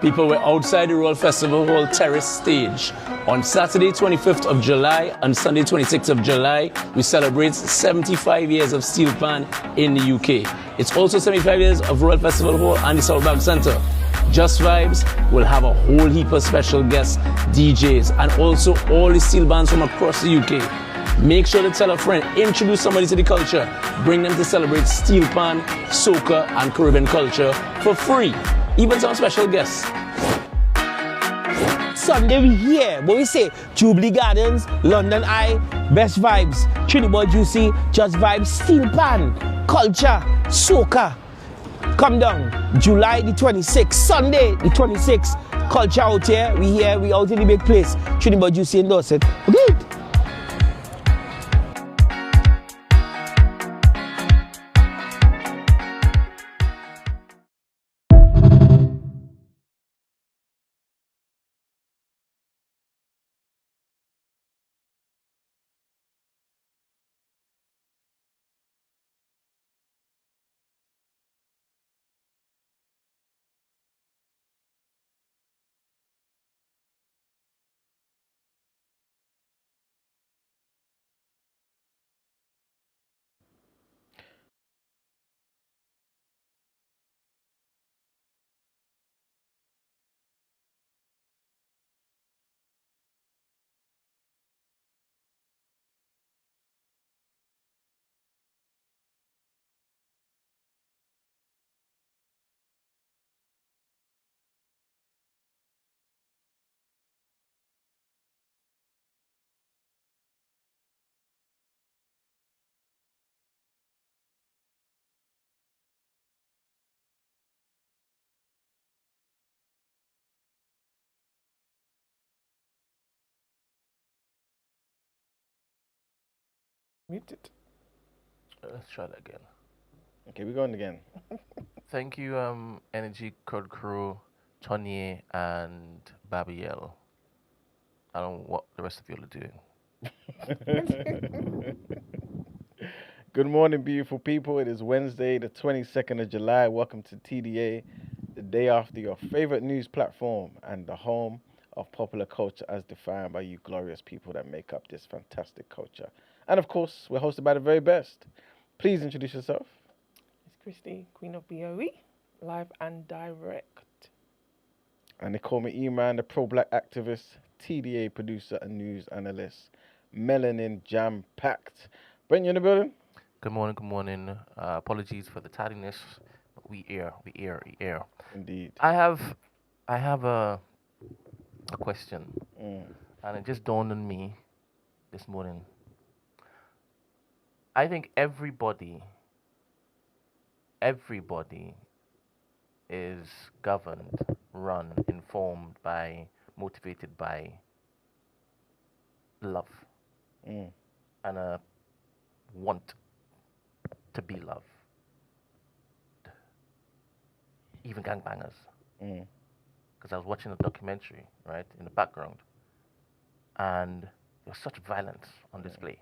People were outside the Royal Festival Hall terrace stage. On Saturday 25th of July and Sunday 26th of July, we celebrate 75 years of Steel Pan in the UK. It's also 75 years of Royal Festival Hall and the South Bank Centre. Just Vibes will have a whole heap of special guests, DJs, and also all the steel bands from across the UK. Make sure to tell a friend, introduce somebody to the culture, bring them to celebrate steel pan, soca, and Caribbean culture for free. Even some special guests. Sunday we here, but we say Jubilee Gardens, London Eye, Best Vibes, Trinidad Juicy, Just Vibes, Steel Pan, Culture, Soca. Come down, July the 26th, Sunday the 26th, Culture out here, we out in the big place, Trinidad Juicy in Dorset. Okay? Muted. Let's try that again. Okay, we're going again. Thank you, Energy Code Crew, Tony, and Babiel. I don't know what the rest of you are doing. Good morning, beautiful people. It is Wednesday, the 22nd of July. Welcome to TDA, the day after your favorite news platform and the home of popular culture as defined by you glorious people that make up this fantastic culture. And of course, we're hosted by the very best. Please introduce yourself. It's Christy, Queen of BOE, live and direct. And they call me E-Man, the pro-black activist, TDA producer and news analyst. Melanin jam-packed. Brent, you in the building? Good morning, good morning. Apologies for the tardiness, but we air. Indeed. I have a question, and it just dawned on me this morning. I think everybody is governed, run, informed by, motivated by love and a want to be loved. Even gangbangers. Because I was watching a documentary, right, in the background, and there was such violence on display.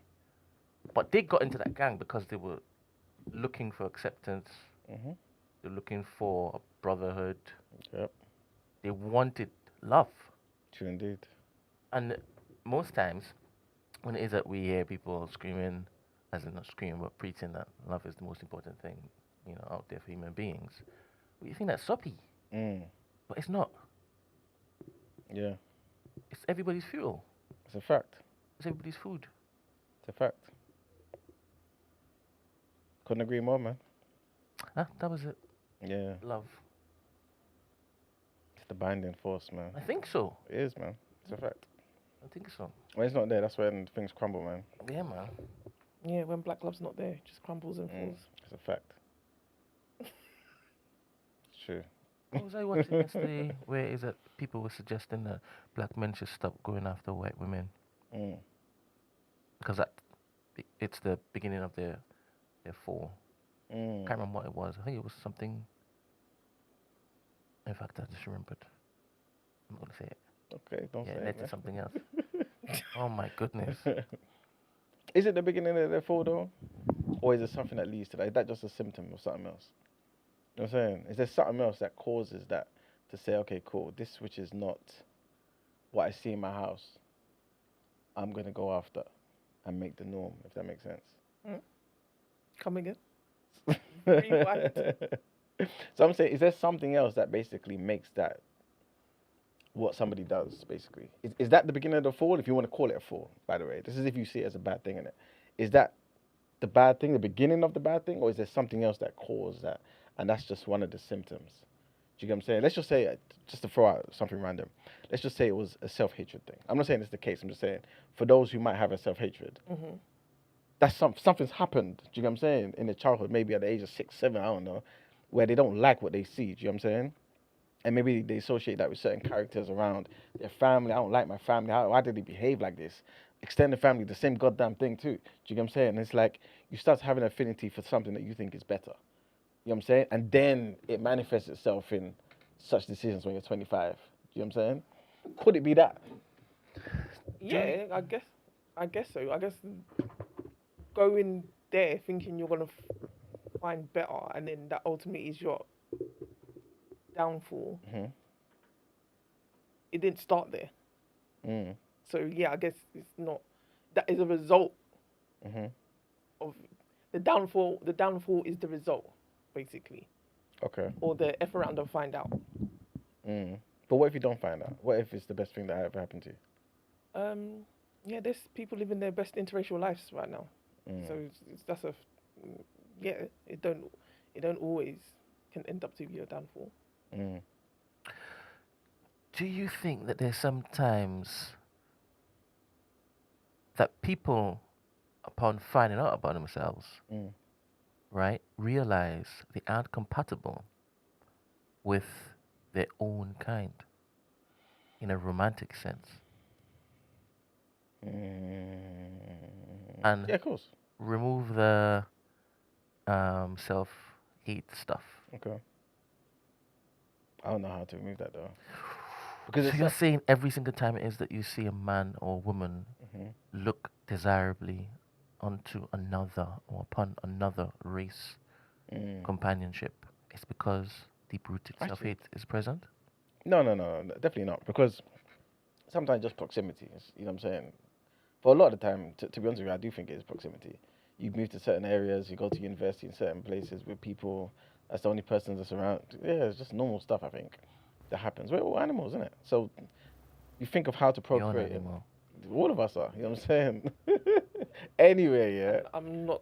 But they got into that gang because they were looking for acceptance. They're looking for a brotherhood. Yep. They wanted love. True indeed. And most times, when it is that we hear people screaming, as in not screaming, but preaching that love is the most important thing, out there for human beings, we think that's soppy. But it's not. Yeah. It's everybody's fuel. It's a fact. It's everybody's food. It's a fact. Couldn't agree more, man. That was it. Yeah. Love. It's the binding force, man. I think so. It is, man. It's a fact. I think so. When it's not there, that's when things crumble, man. Yeah, man. Yeah, when black love's not there, it just crumbles and falls. It's a fact. It's true. What was I watching yesterday where is it people were suggesting that black men should stop going after white women? Because it's the beginning of their fall. Can't remember what it was. I think it was something. In fact, I just remembered. I'm not going to say it. Okay, don't say it. Yeah, it's something else. Oh my goodness. Is it the beginning of their fall though? Or is it something that leads to that? Is that just a symptom of something else? You know what I'm saying? Is there something else that causes that to say, okay, cool, this which is not what I see in my house, I'm going to go after and make the norm, if that makes sense. Come again. Rewind. So I'm saying, is there something else that basically makes that what somebody does, basically? Is that the beginning of the fall, if you want to call it a fall, by the way? This is if you see it as a bad thing, innit? Is that the bad thing, the beginning of the bad thing, or is there something else that caused that? And that's just one of the symptoms. Do you get what I'm saying? Let's just say, just to throw out something random, let's just say it was a self-hatred thing. I'm not saying it's the case. I'm just saying, for those who might have a self-hatred, that's something's happened, do you get what I'm saying, in their childhood, maybe at the age of 6, 7, I don't know, where they don't like what they see, do you know what I'm saying? And maybe they associate that with certain characters around their family. I don't like my family. Why did they behave like this? Extended family, the same goddamn thing too. Do you get what I'm saying? And it's like you start having an affinity for something that you think is better. You know what I'm saying? And then it manifests itself in such decisions when you're 25. Do you know what I'm saying? Could it be that? Yeah, I guess so. I guess going there thinking you're gonna find better, and then that ultimately is your downfall. It didn't start there. So yeah, I guess it's not. That is a result of the downfall. The downfall is the result, basically. Okay. Or the F around and find out. But what if you don't find out? What if it's the best thing that ever happened to you? Yeah, there's people living their best interracial lives right now. So that's a yeah. It don't always can end up to be a downfall. Do you think that there's sometimes that people, upon finding out about themselves, right, realize they aren't compatible with their own kind in a romantic sense? And Yeah, of course. remove the self-hate stuff. Okay. I don't know how to remove that though. Because So it's you're saying every single time it is that you see a man or woman look desirably onto another or upon another race companionship, it's because deep-rooted self-hate is present? No, definitely not. Because sometimes just proximity, you know what I'm saying? For a lot of the time, to be honest with you, I do think it is proximity. You move to certain areas, you go to university in certain places with people, that's the only person that's around. Yeah, it's just normal stuff, I think, that happens. We're all animals, isn't it? So you think of how to You're an procreate. animal. All of us are, you know what I'm saying? Anyway, yeah. I'm not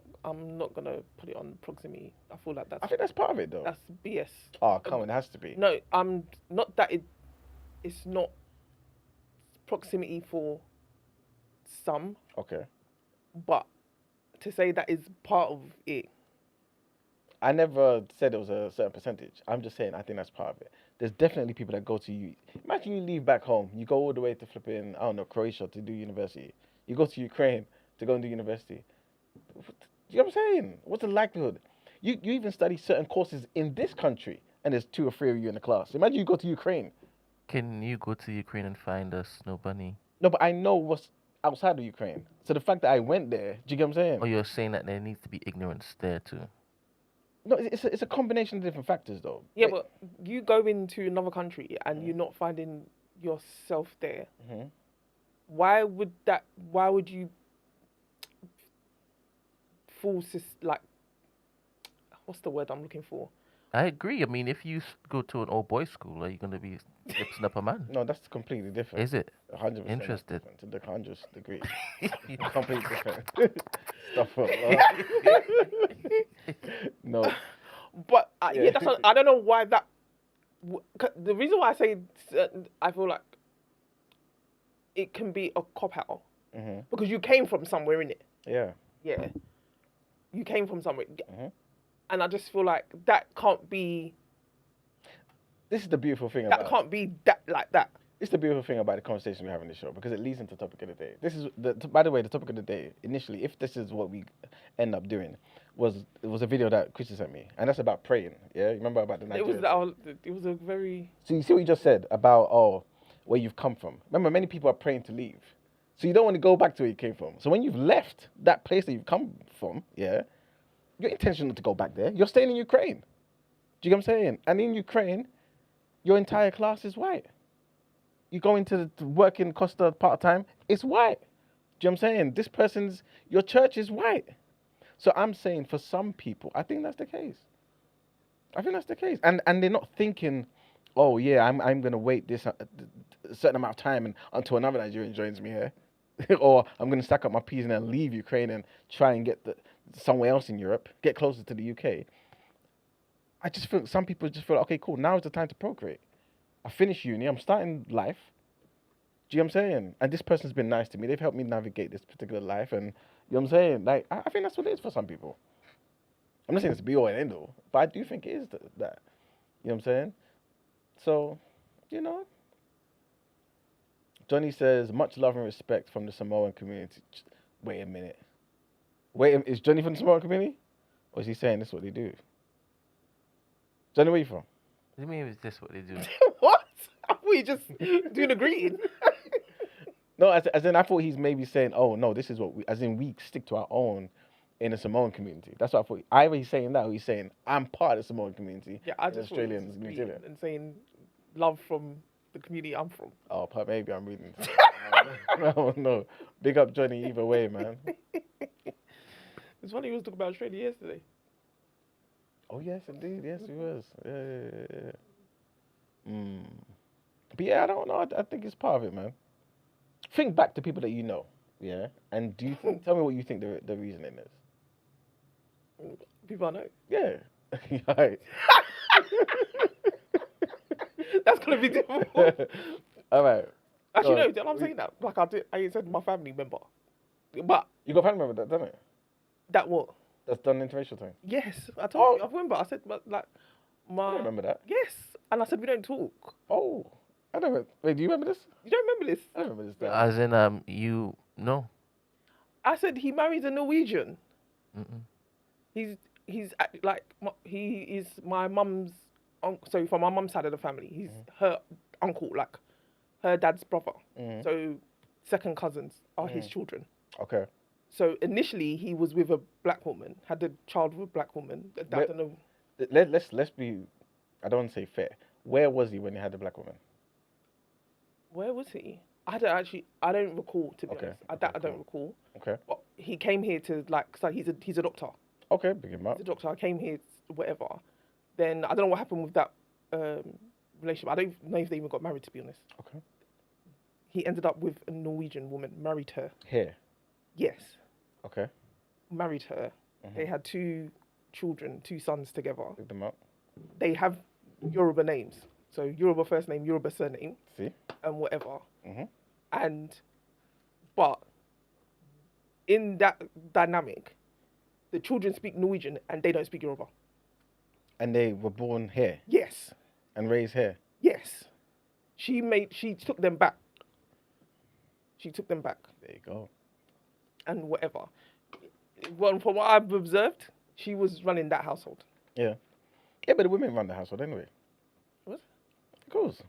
gonna put it on proximity. I feel like I think that's part of it, though. that's BS. Oh, come on, it has to be. No, I'm not that it's not proximity for some, Okay. but to say that is part of it. I never said it was a certain percentage. I'm just saying I think that's part of it. There's definitely people that go to you. Imagine you leave back home. You go all the way to flipping, I don't know, Croatia to do university. You go to Ukraine to go and do university. You know what I'm saying? What's the likelihood? You even study certain courses in this country and there's 2 or 3 of you in the class. Imagine you go to Ukraine. Can you go to Ukraine and find a snow bunny? No, but I know what's outside of Ukraine. So the fact that I went there, do you get what I'm saying? Or you're saying that there needs to be ignorance there too? No, it's a combination of different factors, though. Yeah, but you go into another country and you're not finding yourself there. Why would you like, what's the word I'm looking for? I agree. I mean, if you go to an all-boys school, are you going to be lipsing up a man? No, that's completely different. Is it? 100% Interested. To the 100th degree. Completely different. Stuff up. No. But yeah, that's I don't know why that. The reason why I say I feel like it can be a cop out because you came from somewhere, innit? Yeah. Yeah. You came from somewhere, and I just feel like that can't be. This is the beautiful thing That about can't be that like that. It's the beautiful thing about the conversation we have in the show because it leads into the topic of the day. This is by the way, the topic of the day initially, if this is what we end up doing, was a video that Chrissy sent me, and that's about praying. Yeah, you remember about the It Nigerian was a very. So you see what you just said about where you've come from. Remember, many people are praying to leave, so you don't want to go back to where you came from. So when you've left that place that you've come from, yeah, you're intentional to go back there. You're staying in Ukraine. Do you get what I'm saying? And in Ukraine, your entire class is white. You go into the working Costa part-time, it's white. Do you know what I'm saying? This person's, your church is white. So I'm saying for some people, I think that's the case. I think that's the case. And they're not thinking, oh yeah, I'm going to wait this a certain amount of time until another Nigerian joins me here. Or I'm going to stack up my P's and then leave Ukraine and try and get somewhere else in Europe, get closer to the UK. I just feel some people just feel, okay, cool, now is the time to procreate. I finished uni, I'm starting life. Do you know what I'm saying? And this person's been nice to me. They've helped me navigate this particular life. And you know what I'm saying? Like, I think that's what it is for some people. I'm not saying it's be all and end all, but I do think it is that. You know what I'm saying? So, you know. Johnny says, much love and respect from the Samoan community. Wait a minute. Is Johnny from the Samoan community? Or is he saying this is what they do? Johnny, where you from? What do you mean is this what they do? What? I thought you just doing a greeting. No, as in I thought he's maybe saying, oh, no, this is what we stick to our own in the Samoan community. That's what I thought. Either he's saying that or he's saying, I'm part of the Samoan community. Yeah, I just Australians, New Zealand. And saying love from the community I'm from. Oh, maybe I'm reading. No. Big up Johnny either way, man. It's funny, he was talking about Australia yesterday. Oh, yes, indeed. Yes, he was. Yeah. But yeah, I don't know. I think it's part of it, man. Think back to people that you know, yeah? And tell me what you think the reasoning is. People I know. Yeah. Right. That's going to be difficult. All right. Actually, no, I'm saying that. Like I said my family member. But you got a family member that done it? That what? That's done interracial thing? Yes. I told you. I remember. I said, I remember that. Yes. And I said, we don't talk. Oh. I don't know. Wait, do you remember this? You don't remember this? I don't remember this. As in, you know. I said he marries a Norwegian. Mm-mm. He is my mum's uncle. So from my mum's side of the family, he's her uncle, like her dad's brother. Mm-hmm. So second cousins are his children. Okay. So initially he was with a black woman, had a child with a black woman. I don't know. Let's be. I don't want to say fair. Where was he when he had the black woman? Where was he? I don't recall, to be honest. I don't recall. Okay. But he came here to so he's a doctor. Okay, big him up. He's a doctor. I came here, whatever. Then I don't know what happened with that relationship. I don't know if they even got married, to be honest. Okay. He ended up with a Norwegian woman, married her. Here? Yes. Okay. Married her. Mm-hmm. They had 2 children, 2 sons together. Big them up. They have Yoruba names. So Yoruba first name, Yoruba surname. See? And whatever. Mm-hmm. But in that dynamic, the children speak Norwegian and they don't speak Yoruba. And they were born here? Yes. And raised here? Yes. She took them back. She took them back. There you go. And whatever. Well, from what I've observed, she was running that household. Yeah. Yeah, but the women run the household anyway. What? Of course.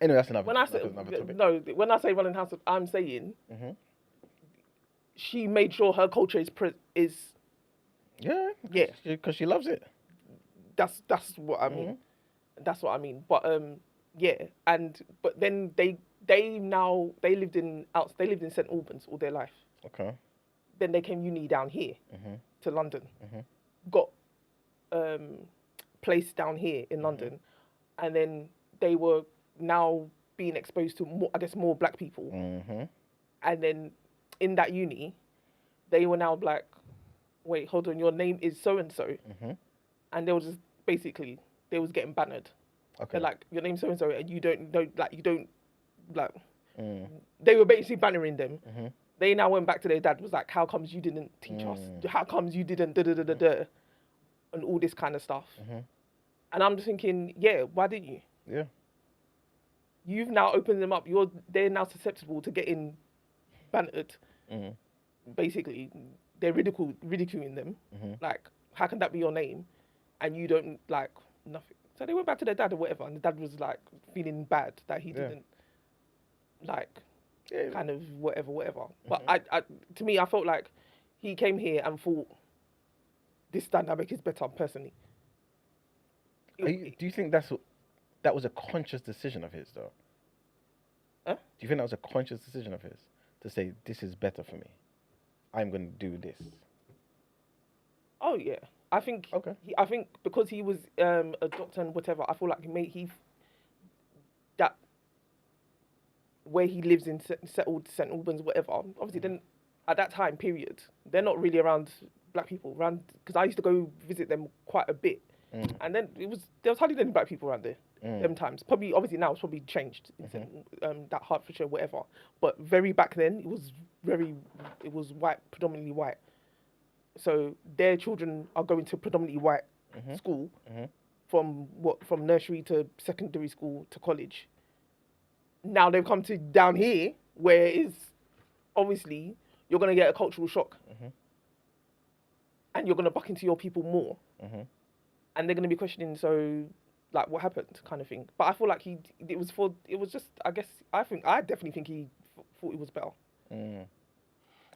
Anyway, that's another topic. No, when I say running household, I'm saying she made sure her culture is yeah. Because she loves it. That's what I mean. That's what I mean. But but then they lived in St Albans all their life. Okay. Then they came uni down here to London. Got placed down here in London, and then they were now being exposed to more black people. And then in that uni, they were now like, wait, hold on, your name is so and so, and they were just basically they was getting bannered. Okay. They're like, your name's so and so, and you don't know, like you don't like. They were basically bannering them. They now went back to their dad, was like, how comes you didn't teach us? How comes you didn't and all this kind of stuff. And I'm just thinking, yeah, why didn't you? Yeah. You've now opened them up. They're now susceptible to getting bantered. Basically, they're ridiculing them. Like, how can that be your name? And you don't, like, nothing. So they went back to their dad or whatever, and the dad was, like, feeling bad that he didn't, like, kind of whatever. But to me, I felt like he came here and thought, this dynamic is better, personally. Do you think that's that was a conscious decision of his, though? Huh? Do you think that was a conscious decision of his to say, this is better for me? I'm going to do this. Oh yeah, I think. Okay. I think because he was a doctor and whatever, I feel like that where he lives in settled St Albans, whatever. Obviously, then at that time period, they're not really around black people because I used to go visit them quite a bit, and then there was hardly any black people around there. Them times, probably obviously now it's probably changed. That Hertfordshire, whatever. But very back then, it was white, predominantly white. So their children are going to predominantly white school from nursery to secondary school to college. Now they've come to down here where it's obviously you're going to get a cultural shock, and you're going to buck into your people more, and they're going to be questioning. So, like, what happened, kind of thing. But I feel like it was just. I guess I definitely think he thought it was better. Well,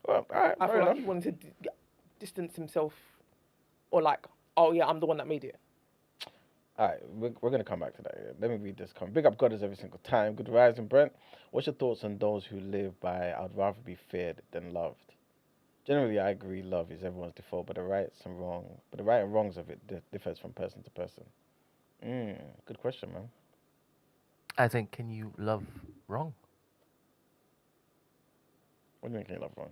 all right, I feel like he wanted to distance himself, or like, oh yeah, I'm the one that made it. All right, we're going to come back to that. Yeah. Let me read this comment. Big up Goddess every single time. Good rising, Brent. What's your thoughts on those who live by, I'd rather be feared than loved? Generally, I agree love is everyone's default, but the right and wrongs of it differs from person to person. Good question, man. I think, can you love wrong? What do you mean, can you love wrong?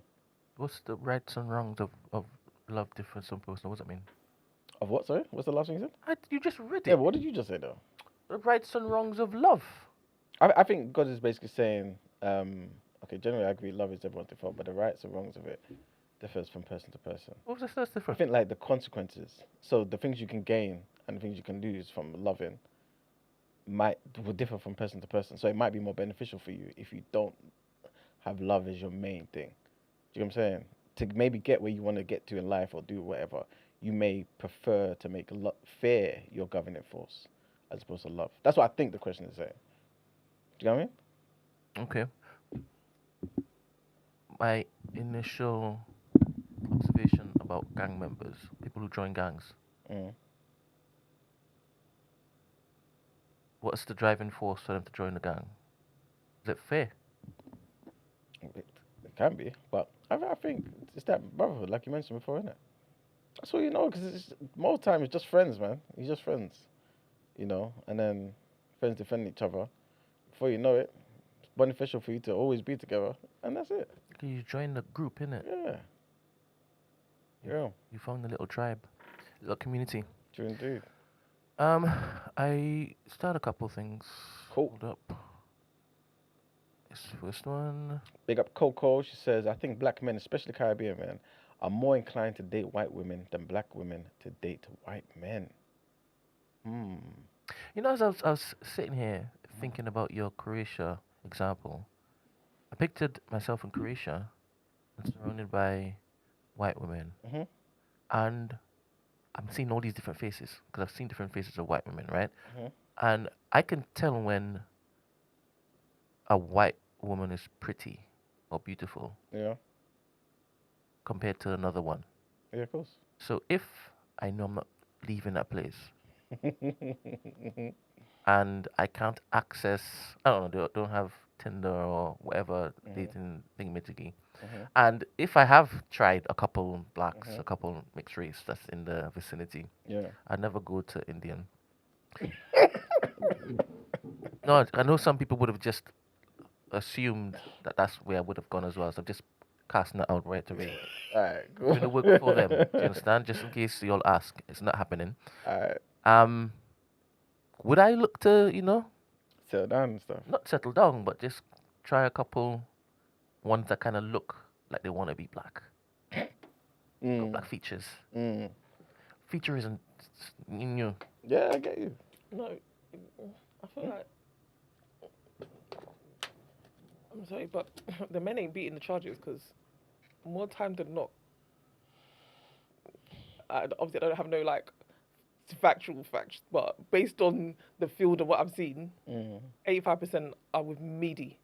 What's the rights and wrongs of love different from person? What does that mean? Of what, sorry? What's the last thing you said? You just read it. Yeah, but what did you just say, though? The rights and wrongs of love. I think God is basically saying, okay, generally I agree love is everyone's default, but the rights and wrongs of it differs from person to person. What's this that's I different? think like the consequences, so the things you can gain and the things you can lose from loving will differ from person to person. So it might be more beneficial for you if you don't have love as your main thing. Do you know what I'm saying? To maybe get where you want to get to in life or do whatever, you may prefer to make fear your governing force as opposed to love. That's what I think the question is saying. Do you know what I mean? Okay. My initial observation about gang members, people who join gangs. What's the driving force for them to join the gang? Is it fair? It can be, but I think it's that brotherhood, like you mentioned before, isn't it? That's all you know, because most time it's just friends, man. You're just friends, you know, and then friends defend each other. Before you know it, it's beneficial for you to always be together, and that's it. You join the group, innit? Yeah. Yeah. You found a little tribe, little community. True indeed. I start a couple things. Cool. Hold up. This first one. Big up Coco. She says, I think black men, especially Caribbean men, are more inclined to date white women than black women to date white men. You know, as I was sitting here thinking about your Croatia example, I pictured myself in Croatia and surrounded by white women. And I'm seeing all these different faces because I've seen different faces of white women, right? And I can tell when a white woman is pretty or beautiful. Yeah. Compared to another one. Yeah, of course. So if I know I'm not leaving that place and I can't access, I don't know, don't have Tinder or whatever dating thingamajiggy, and if I have tried a couple blacks, a couple mixed race that's in the vicinity, I'd never go to Indian. No, I know some people would have just assumed that that's where I would have gone as well, so I'm just casting it out right away. Alright, cool. Doing the work for them, do you understand? Just in case you all ask, it's not happening. Alright. Would I look to, settle down and stuff? Not settle down, but just try a couple ones that kind of look like they want to be black. Got black features. Feature isn't, Yeah, I get you. No, I feel like. I'm sorry, but the men ain't beating the charges because more time than not, obviously I don't have no like factual facts, but based on the field of what I've seen, 85% are with meaty.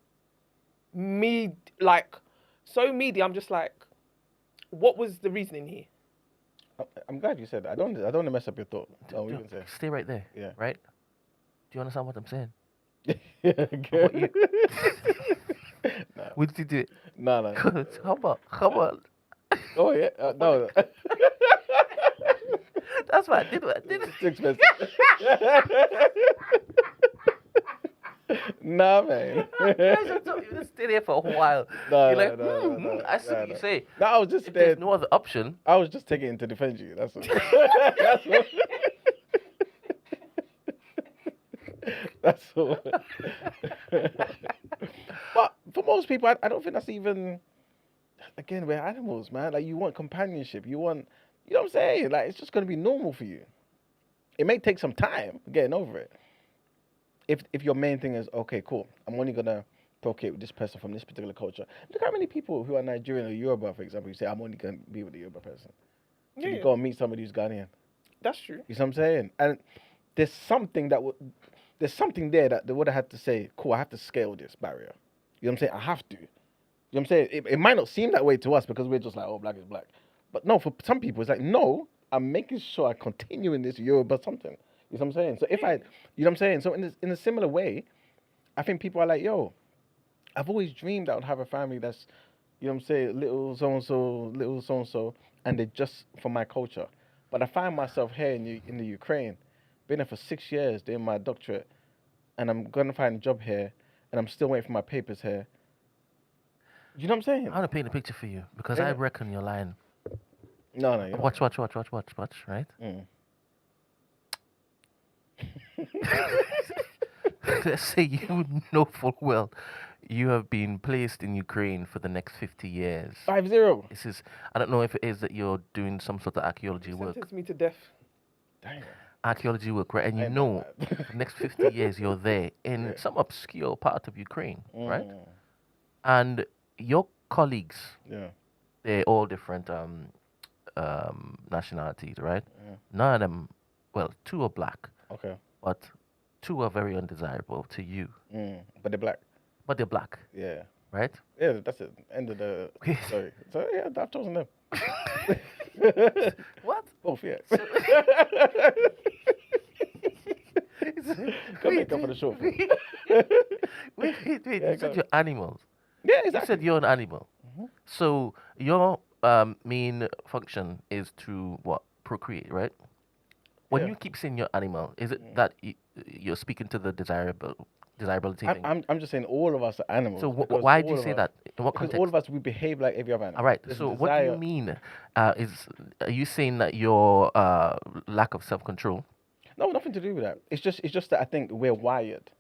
Like, so meaty, I'm just like, what was the reasoning here? I'm glad you said that. I don't want to mess up your thought. Oh, what you gonna say? Stay right there. Yeah. Right? you understand what I'm saying? Good. You, would you do it? No. Come on. Oh yeah, no. That's what I did. It's too expensive. Nah, man. You stay there for a while. No, You're like, no. I see what you say. No, I was just If there. there's no other option. I was just taking it to defend you. That's all. That's all. But for most people, I don't think that's even. Again, we're animals, man. Like, you want companionship. You want, you know what I'm saying? Like, it's just gonna be normal for you. It may take some time getting over it. If your main thing is, okay, cool, I'm only gonna procreate with this person from this particular culture. Look how many people who are Nigerian or Yoruba, for example, you say, I'm only gonna be with the Yoruba person. So you go and meet somebody who's Ghanaian. That's true. You see what I'm saying? And there's something there that they would have had to say, cool, I have to scale this barrier. You know what I'm saying? I have to. You know what I'm saying? It might not seem that way to us because we're just like, oh, black is black. But no, for some people, it's like, no, I'm making sure I continue in this Yoruba something. You know what I'm saying? So if I, you know what I'm saying? So in a similar way, I think people are like, yo, I've always dreamed I would have a family that's, you know what I'm saying, little so-and-so, and they're just from my culture. But I find myself here in the Ukraine, been there for 6 years doing my doctorate, and I'm going to find a job here, and I'm still waiting for my papers here. You know what I'm saying? I want to paint a picture for you because I reckon you're lying. No, you're Watch, right? Mm. Let's say you know full well you have been placed in Ukraine for the next 50 years. 5-0. This is, I don't know if it is that you're doing some sort of archaeology work. Sentence me to death. Damn. Archaeology work, right? And you know, for the next 50 years you're there in some obscure part of Ukraine, right? And your colleagues, they're all different nationalities, right? None of them, well, 2 are black. Okay. But 2 are very undesirable to you. But they're black. But they're black. Yeah. Right? Yeah, that's it. End of the story. So yeah, I've chosen them. What? Both, yeah. Come make up for the short film. Wait. You said you're animals. Yeah, You exactly. said you're an animal. So your main function is to what? Procreate, right? When you keep saying you're animal, is it that you're speaking to the desirability thing? I'm just saying all of us are animals. So because why do all you of say us- that? In what Because context? all of us, we behave like every other animal. All right. There's a So what do you desire- mean? Are you saying that your lack of self-control? No, nothing to do with that. It's just that I think we're wired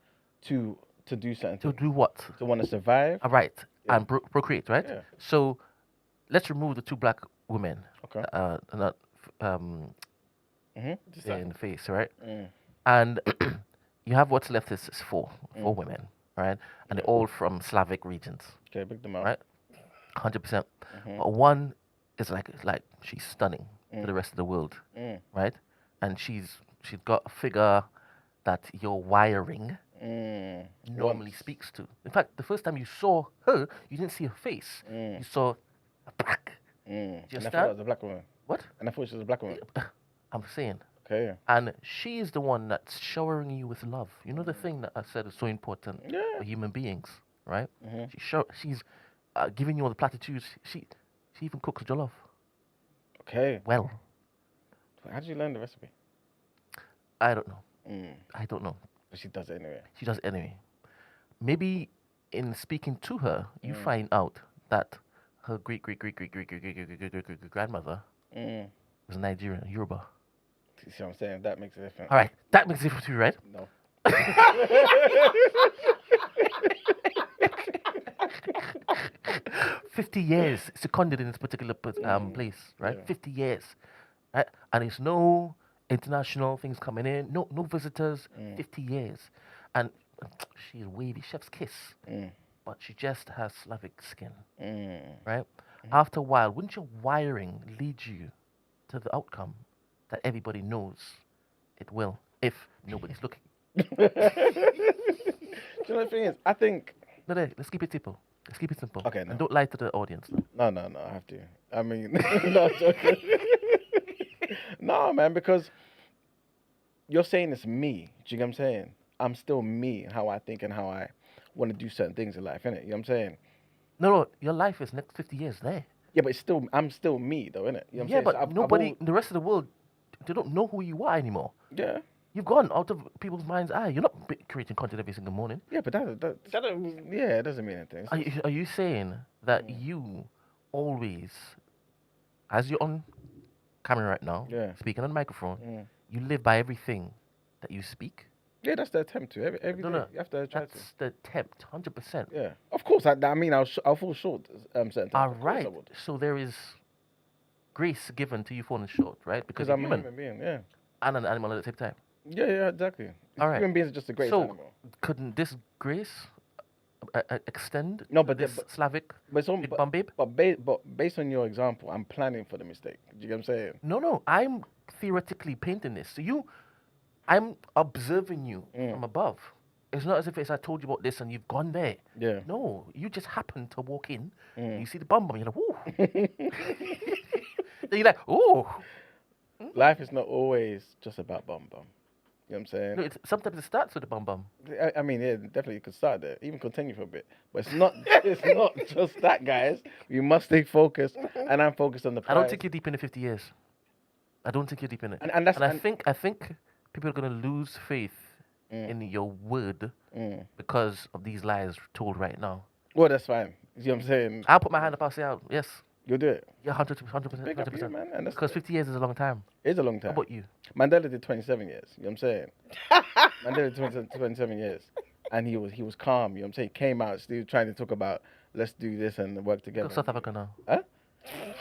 to do certain To things. do what? To want to survive. All right. And procreate, right? Yeah. So let's remove the 2 black women. Okay. Not Just in the face, right? Mm. And you have what's left is 4 women, right? And they're all from Slavic regions, Okay, big them out. right? 100%. But one is like she's stunning to the rest of the world, right? And she's got a figure that your wiring normally speaks to. In fact, the first time you saw her, you didn't see her face. You saw a black. Do you And I thought understand? that was a black woman. What? And I thought she was a black woman. I'm saying. Okay. And she is the one that's showering you with love. You know the thing that I said is so important for human beings, right? She's giving you all the platitudes. She even cooks jollof. Okay. Well, How did you learn the recipe? I don't know. I don't know. But she does it anyway. She does it anyway. Maybe in speaking to her, you find out that her great grandmother was Nigerian, Yoruba. You see what I'm saying? That makes a difference. All right, that makes a difference to you, right? No. 50 years seconded in this particular place, right? 50 years, right? And it's no international things coming in, no visitors. 50 years, and she's wavy, chef's kiss, but she just has Slavic skin, right? After a while, wouldn't your wiring lead you to the outcome that everybody knows it will, if nobody's looking? Do you know the thing is? I think. No, let's keep it simple. Let's keep it simple. Okay, no. And don't lie to the audience. No. No, I have to. I mean, no, I'm joking. No, man, because you're saying it's me. Do you get what I'm saying? I'm still me, how I think and how I want to do certain things in life, innit? You know what I'm saying? No, your life is next 50 years there. Yeah, but I'm still me, though, innit? You know what I'm Yeah, saying? but So nobody, the rest of the world, they don't know who you are anymore. Yeah. You've gone out of people's mind's eye. You're not creating content every single morning. Yeah, but that don't mean. yeah, it doesn't mean anything. Are you saying that you always, as you're on camera right now, speaking on the microphone, you live by everything that you speak? Yeah, that's the attempt to every day. You have to try That's the attempt, 100%. Yeah, of course. I mean, I'll fall short certain times. All Of course right. I would. So there is grace given to you falling short, right? Because I'm you're a human being. Yeah. and an animal at the same time. Yeah, exactly. All right. Human beings are just a great So animal. couldn't this grace extend No, to but this Slavic big bum babe? But based on your example, I'm planning for the mistake. Do you get what I'm saying? No. I'm theoretically painting this. So I'm observing you from above. It's not as if I told you about this and you've gone there. Yeah. No, you just happen to walk in, you see the bum, you're like, ooh. Then you're like, ooh. Life is not always just about bum. You know what I'm saying? No, sometimes it starts with the bum. I mean, yeah, definitely you could start there, even continue for a bit. But it's not it's not just that, guys. You must stay focused, and I'm focused on the prize. I don't think you're deep in the 50 years. I don't think you're deep in it. And I think people are gonna lose faith in your word because of these lies told right now. Well, that's fine. You know what I'm saying? I'll put my hand up. I'll say, yes. You'll do it. Yeah, 100%. Big up you, man. And that's Because 50 years is a long time. It's a long time. How about you? Mandela did 27 years. You know what I'm saying? Mandela did 27 years, and he was calm. You know what I'm saying? He came out still trying to talk about let's do this and work together. Go South Africa now. Huh?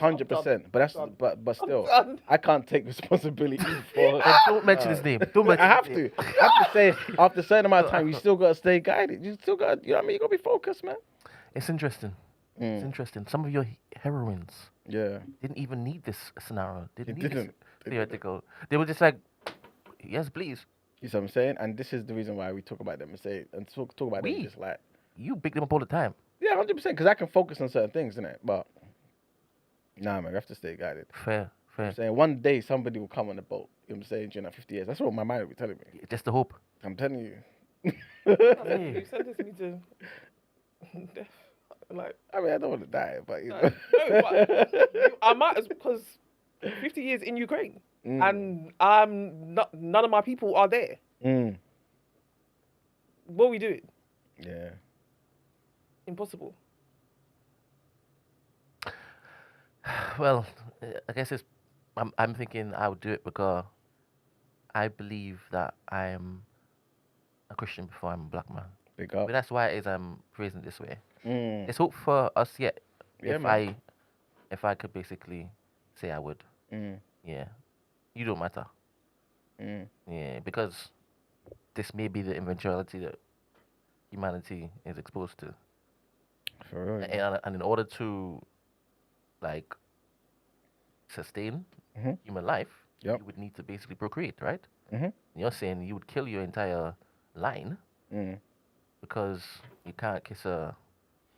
100%. But still, I can't take responsibility for. Don't mention his name. Don't mention. I have to say after a certain amount of time, you still gotta stay guided. You still got, you know what I mean? You gotta be focused, man. It's interesting. It's interesting. Some of your heroines didn't even need this scenario. They didn't need this theoretical. They were just like, yes, please. You see what I'm saying? And this is the reason why we talk about them and say and talk about them just like. You big them up all the time. Yeah, 100%. Because I can focus on certain things, innit? But nah, man, you have to stay guided. Fair. I'm saying one day somebody will come on the boat. You know what I'm saying? During that 50 years. That's what my mind will be telling me. Just the hope. I'm telling you. You sentenced me to death. Like, I mean, I don't want to die, but you know. no, but I might, because 50 years in Ukraine, and none of my people are there. What are we doing? Yeah. Impossible. Well, I guess I'm thinking I would do it because I believe that I am a Christian before I'm a black man. Big up. But that's why I'm phrasing it this way. There's hope for us yet. If I could basically say I would. Yeah. You don't matter. Yeah, because this may be the eventuality that humanity is exposed to. For real. And in order to like sustain human life, you would need to basically procreate, right? You're saying you would kill your entire line because you can't kiss a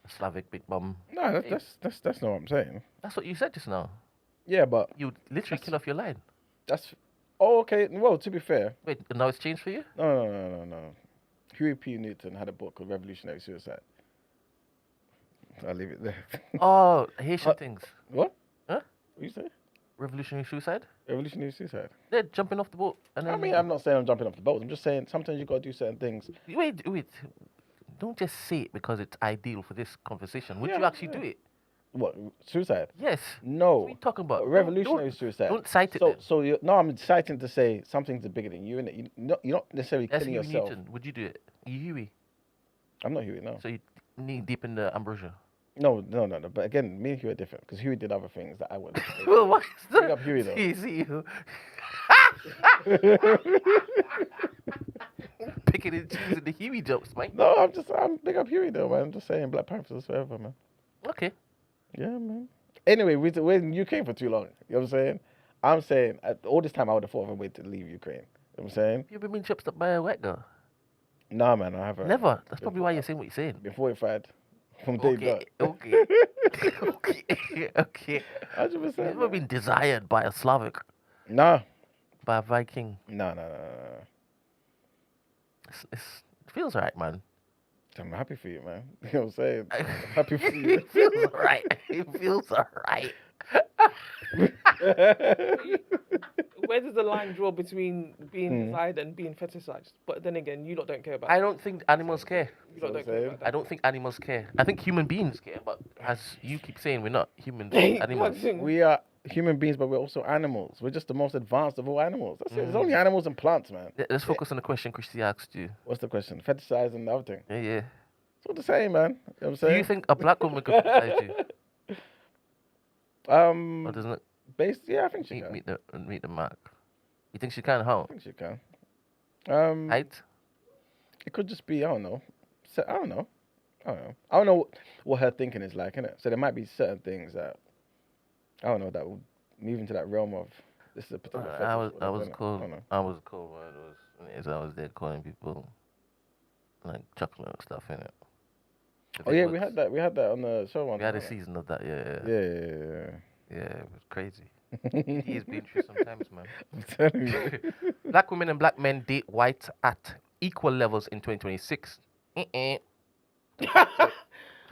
Slavic big bum. No, that's not what I'm saying. That's what you said just now. Yeah, but You would literally kill off your line. that's okay. Well, to be fair, Wait, now it's changed for you? no. Huey P. Newton had a book called Revolutionary Suicide. I'll leave it there. Oh, Haitian things. What? Huh? What you say? Revolutionary suicide? Revolutionary suicide. They're jumping off the boat. And then I mean, I'm not saying I'm jumping off the boat. I'm just saying sometimes you gotta do certain things. Wait. Don't just say it because it's ideal for this conversation. Would Yeah, you actually yeah. do it? What? Suicide? Yes. No. What are you talking about? Revolutionary suicide. Don't cite it then. So I'm citing to say something's bigger than you, innit? You're not necessarily That's killing Huey yourself. Newton. Would you do it? You Huey. I'm not Huey, no. So you knee deep in the ambrosia. No. But again, me and Huey are different because Huey did other things that I wouldn't. Well, what is Big that? up Huey, though. See you. Picking and choosing the Huey jokes, mate. No, I'm big up Huey though, man. I'm just saying Black Panthers forever, man. Okay. Yeah, man. Anyway, we're in Ukraine for too long. You know what I'm saying? I'm saying all this time I would have thought of a way to leave Ukraine. You know what I'm saying? You've been tripped up by a white girl. Nah, man, I haven't. Never. That's probably why you're saying what you're saying. Been fortified from day Okay. dot. Okay. 100%. Never been desired by a Slavic, Nah. by a Viking. No. it feels right, man. I'm happy for you, man. You know what I'm saying? I'm happy for you. It feels alright. It feels alright. Where does the line draw between being desired and being fetishized? But then again, you lot don't care about I that. don't think animals care. You lot don't what I'm care saying. about that. I don't think animals care. I think human beings care, but as you keep saying, we're not humans, animals. We are human beings, but we're also animals. We're just the most advanced of all animals. That's it. There's only animals and plants, man. Let's focus on the question Christy asked you. What's the question? Fetishize and the other thing. Yeah. It's all the same, man. You know what I'm Do saying? you think a black woman could fetishize you? Or doesn't it Yeah, I think she can. meet the mark? You think she can? How? I think she can. Height? It could just be, I don't know. I don't know. I don't know what her thinking is like, innit? So there might be certain things that, I don't know, that would move into that realm of, this is a particular fetish. I or was whatever, innit? cold. I don't know. I was cold when I was there calling people like chocolate and stuff in it. Oh yeah, we had that on the show once. We had a wasn't it? season of that. Yeah. Yeah. It was crazy. He's been through some times, man. I'm telling you. Black women and black men date white at equal levels in 2026. You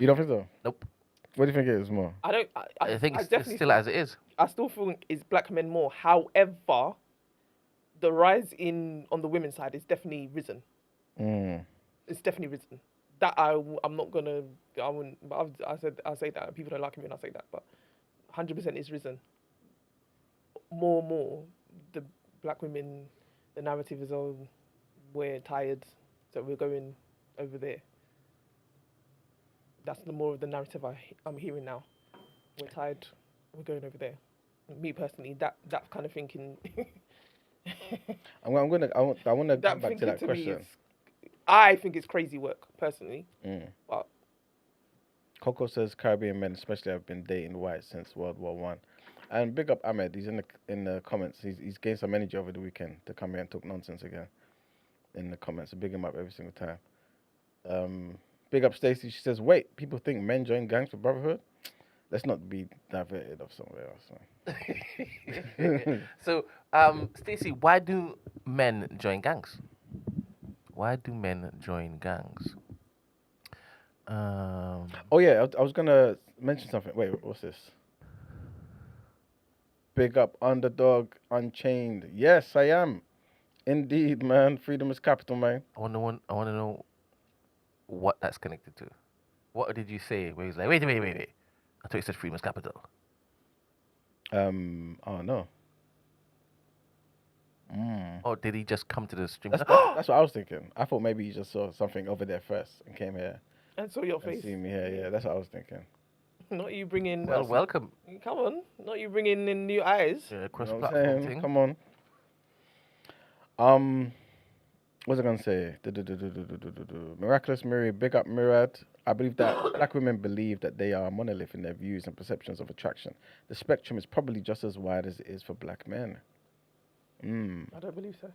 don't think so? Nope. What do you think it is more? I don't. I think it's definitely still as it is. I still think it's black men more. However, the rise on the women's side is definitely risen. It's definitely risen. That I'm not gonna. I wouldn't. But I say that people don't like me when I say that. But 100% is risen. More. The black women, the narrative is, oh, we're tired, so we're going over there. That's the more of the narrative I'm hearing now. We're tired, we're going over there. Me personally, that kind of thinking. I want to come back to thinking that me question. is, I think it's crazy work personally. But Coco says Caribbean men especially have been dating whites since World War One. And big up Ahmed, he's in the comments. He's gained some energy over the weekend to come here and talk nonsense again in the comments. So big him up every single time. Big up Stacey, she says, wait, people think men join gangs for brotherhood? Let's not be diverted off somewhere else. So, Stacey, why do men join gangs? Why do men join gangs? Oh yeah, I was gonna mention something. Wait, what's this? Big up Underdog Unchained. Yes, I am. Indeed, man. Freedom is capital, man. I want to know what that's connected to. What did you say? Where he's like, wait. I thought you said freedom is capital. Oh no. Or did he just come to the stream? That's what I was thinking. I thought maybe you just saw something over there first and came here and saw your and face. see me here. Yeah, that's what I was thinking. Not you bringing. Well, welcome. Come on, not you bringing in new eyes. Yeah, You know what I'm cross-platform saying? thing. Come on. What was I gonna say? Miraculous Miri, big up Murad. I believe that black women believe that they are a monolith in their views and perceptions of attraction. The spectrum is probably just as wide as it is for black men. I don't believe so.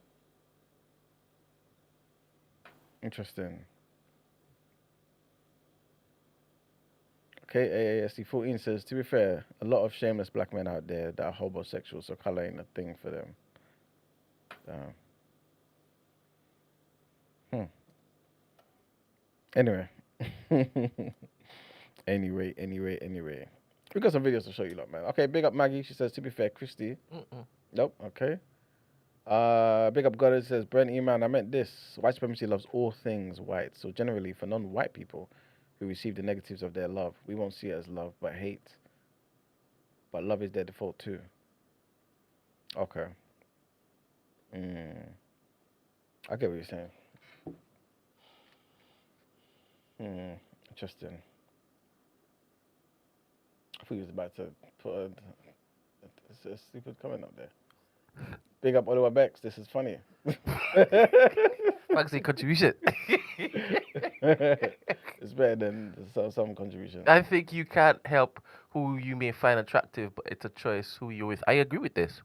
Interesting. Okay, AASD14 says, to be fair, a lot of shameless black men out there that are homosexual, so colour ain't a thing for them. Anyway. Anyway. We got some videos to show you lot, man. Okay, big up Maggie. She says, to be fair, Christy. Nope, okay. Big up Goddard says, Brent, man, I meant this. White supremacy loves all things white. So generally, for non-white people who receive the negatives of their love, we won't see it as love, but hate. But love is their default too. Okay. I get what you're saying. Interesting. I thought he was about to put a stupid comment up there. Big up Oliver Bex, this is funny. Maxi contribution. It's better than some contribution. I think you can't help who you may find attractive, but it's a choice who you're with. I agree with this.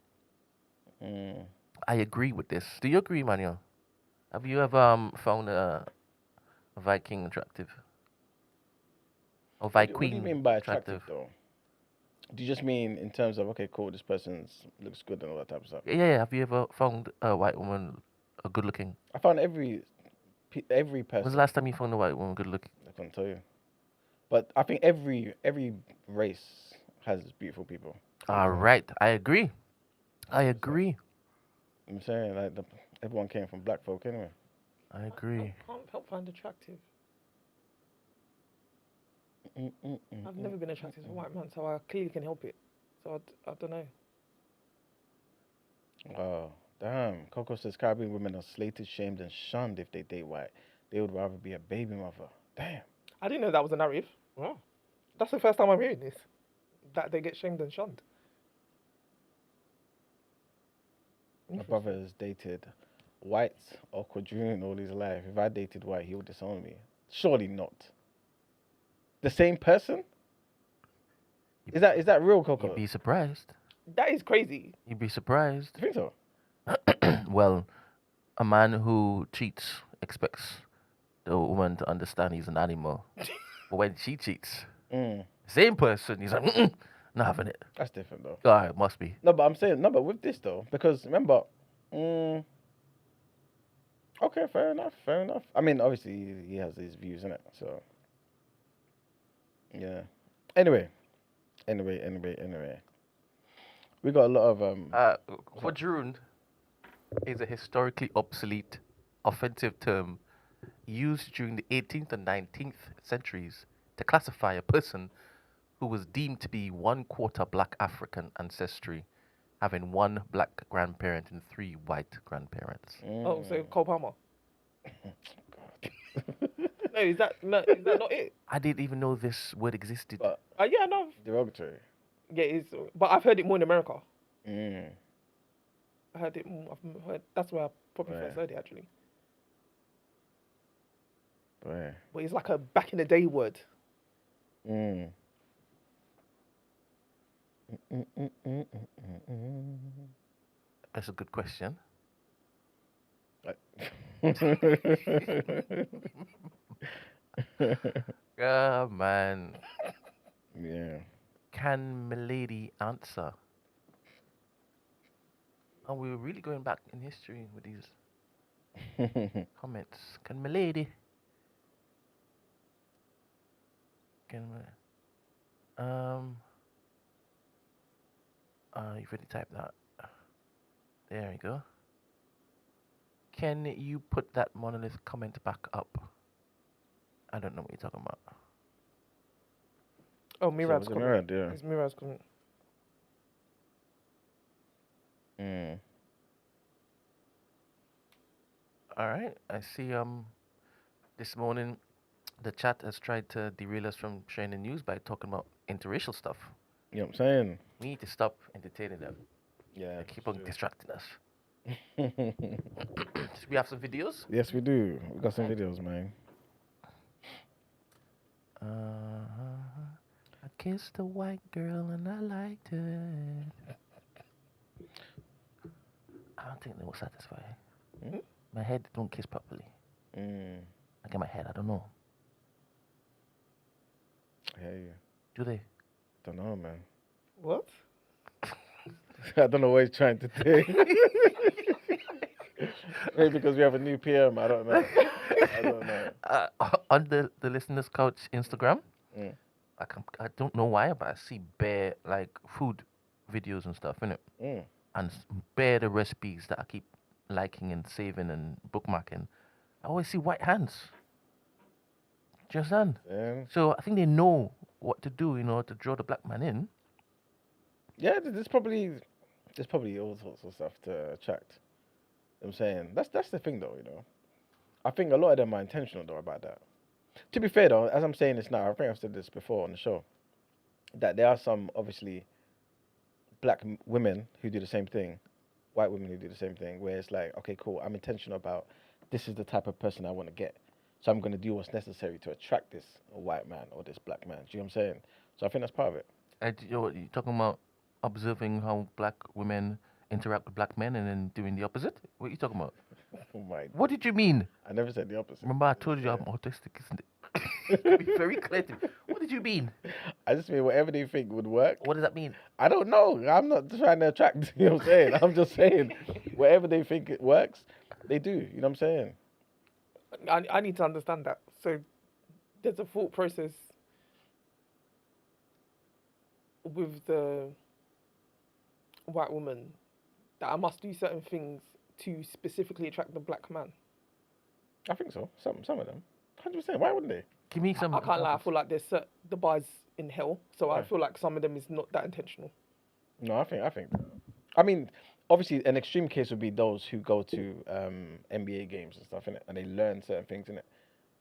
I agree with this. Do you agree, Manuel? Have you ever found a Viking attractive? Or Viking What do you mean by attractive, though? Do you just mean in terms of, okay, cool, this person looks good and all that type of stuff? Yeah. Have you ever found a white woman good looking? I found every every When was person. the last time you found a white woman good looking? I can't tell you. But I think every race has beautiful people. All right, I agree. I agree. I'm saying like everyone came from black folk anyway. I agree. Can't help find attractive. I've never been attracted to a white man, so I clearly can help it. So I don't know. Oh, damn. Coco says Caribbean women are slated, shamed, and shunned if they date white. They would rather be a baby mother. Damn. I didn't know that was a narrative. Wow. That's the first time I'm hearing this. That they get shamed and shunned. My brother has dated whites or quadroon all his life. If I dated white, he would disown me. Surely not. The same person? Is that real, Coco? You'd be surprised. That is crazy. You'd be surprised. You think so? Well, a man who cheats expects the woman to understand he's an animal. But when she cheats, same person, he's like, not having it. That's different, though. All right, must be. No, but I'm saying, no, but with this, though, because remember, okay, fair enough. I mean, obviously, he has his views, innit? So, yeah. Anyway. We got a lot of, Quadroon is a historically obsolete, offensive term used during the 18th and 19th centuries to classify a person who was deemed to be 1/4 black African ancestry, having 1 black grandparent and 3 white grandparents. Oh, so Cole Palmer. No, is that not it? I didn't even know this word existed. But Yeah, no. derogatory. Yeah, it's. But I've heard it more in America. Mm. I heard it more. I've heard. That's where I probably first heard it actually. Right. But it's like a back in the day word. That's a good question. Man. Yeah. Can Milady answer? And we're really going back in history with these comments. Can Milady? Can you've already typed that. There we go. Can you put that monolith comment back up? I don't know what you're talking about. Oh, Mirad's So it was comment. Mirad, yeah. It's Mirad's comment. All right. I see this morning the chat has tried to derail us from sharing the news by talking about interracial stuff. You know what I'm saying? We need to stop entertaining them. Yeah. They keep on distracting us. We have some videos. Yes, we do. We got some videos, man. I kissed a white girl and I liked it. I don't think they will satisfy. My head don't kiss properly. Like in my head, I don't know. I hear you. Do they? Don't know, man. What? I don't know what he's trying to do. Maybe because we have a new PM. I don't know. On the listeners' couch Instagram, I don't know why, but I see bare like food videos and stuff in it, and bare the recipes that I keep liking and saving and bookmarking. I always see white hands. Do you understand? Yeah. So I think they know what to do in order to draw the black man in. Yeah, there's probably all sorts of stuff to attract. I'm saying that's the thing though, you know. I think a lot of them are intentional though about that. To be fair though, as I'm saying this now, I think I've said this before on the show, that there are some obviously black women who do the same thing, white women who do the same thing, where it's like, okay, cool, I'm intentional about this is the type of person I want to get, so I'm going to do what's necessary to attract this white man or this black man. Do you know what I'm saying? So I think that's part of it. You're talking about observing how black women interact with black men and then doing the opposite? What are you talking about? Oh my God. What did you mean? I never said the opposite. Remember I told you I'm autistic, isn't it? Be very clear to me. What did you mean? I just mean whatever they think would work. What does that mean? I don't know. I'm not trying to attract, you know what I'm saying? I'm just saying whatever they think it works, they do. You know what I'm saying? I need to understand that. So there's a thought process with the white woman that I must do certain things to specifically attract the black man. I think so. Some of them. 100%. Why wouldn't they? Give me some. I can't lie. I feel like there's the bar's in hell. So I feel like some of them is not that intentional. No, I think. I mean, obviously, an extreme case would be those who go to NBA games and stuff, innit? And they learn certain things, innit?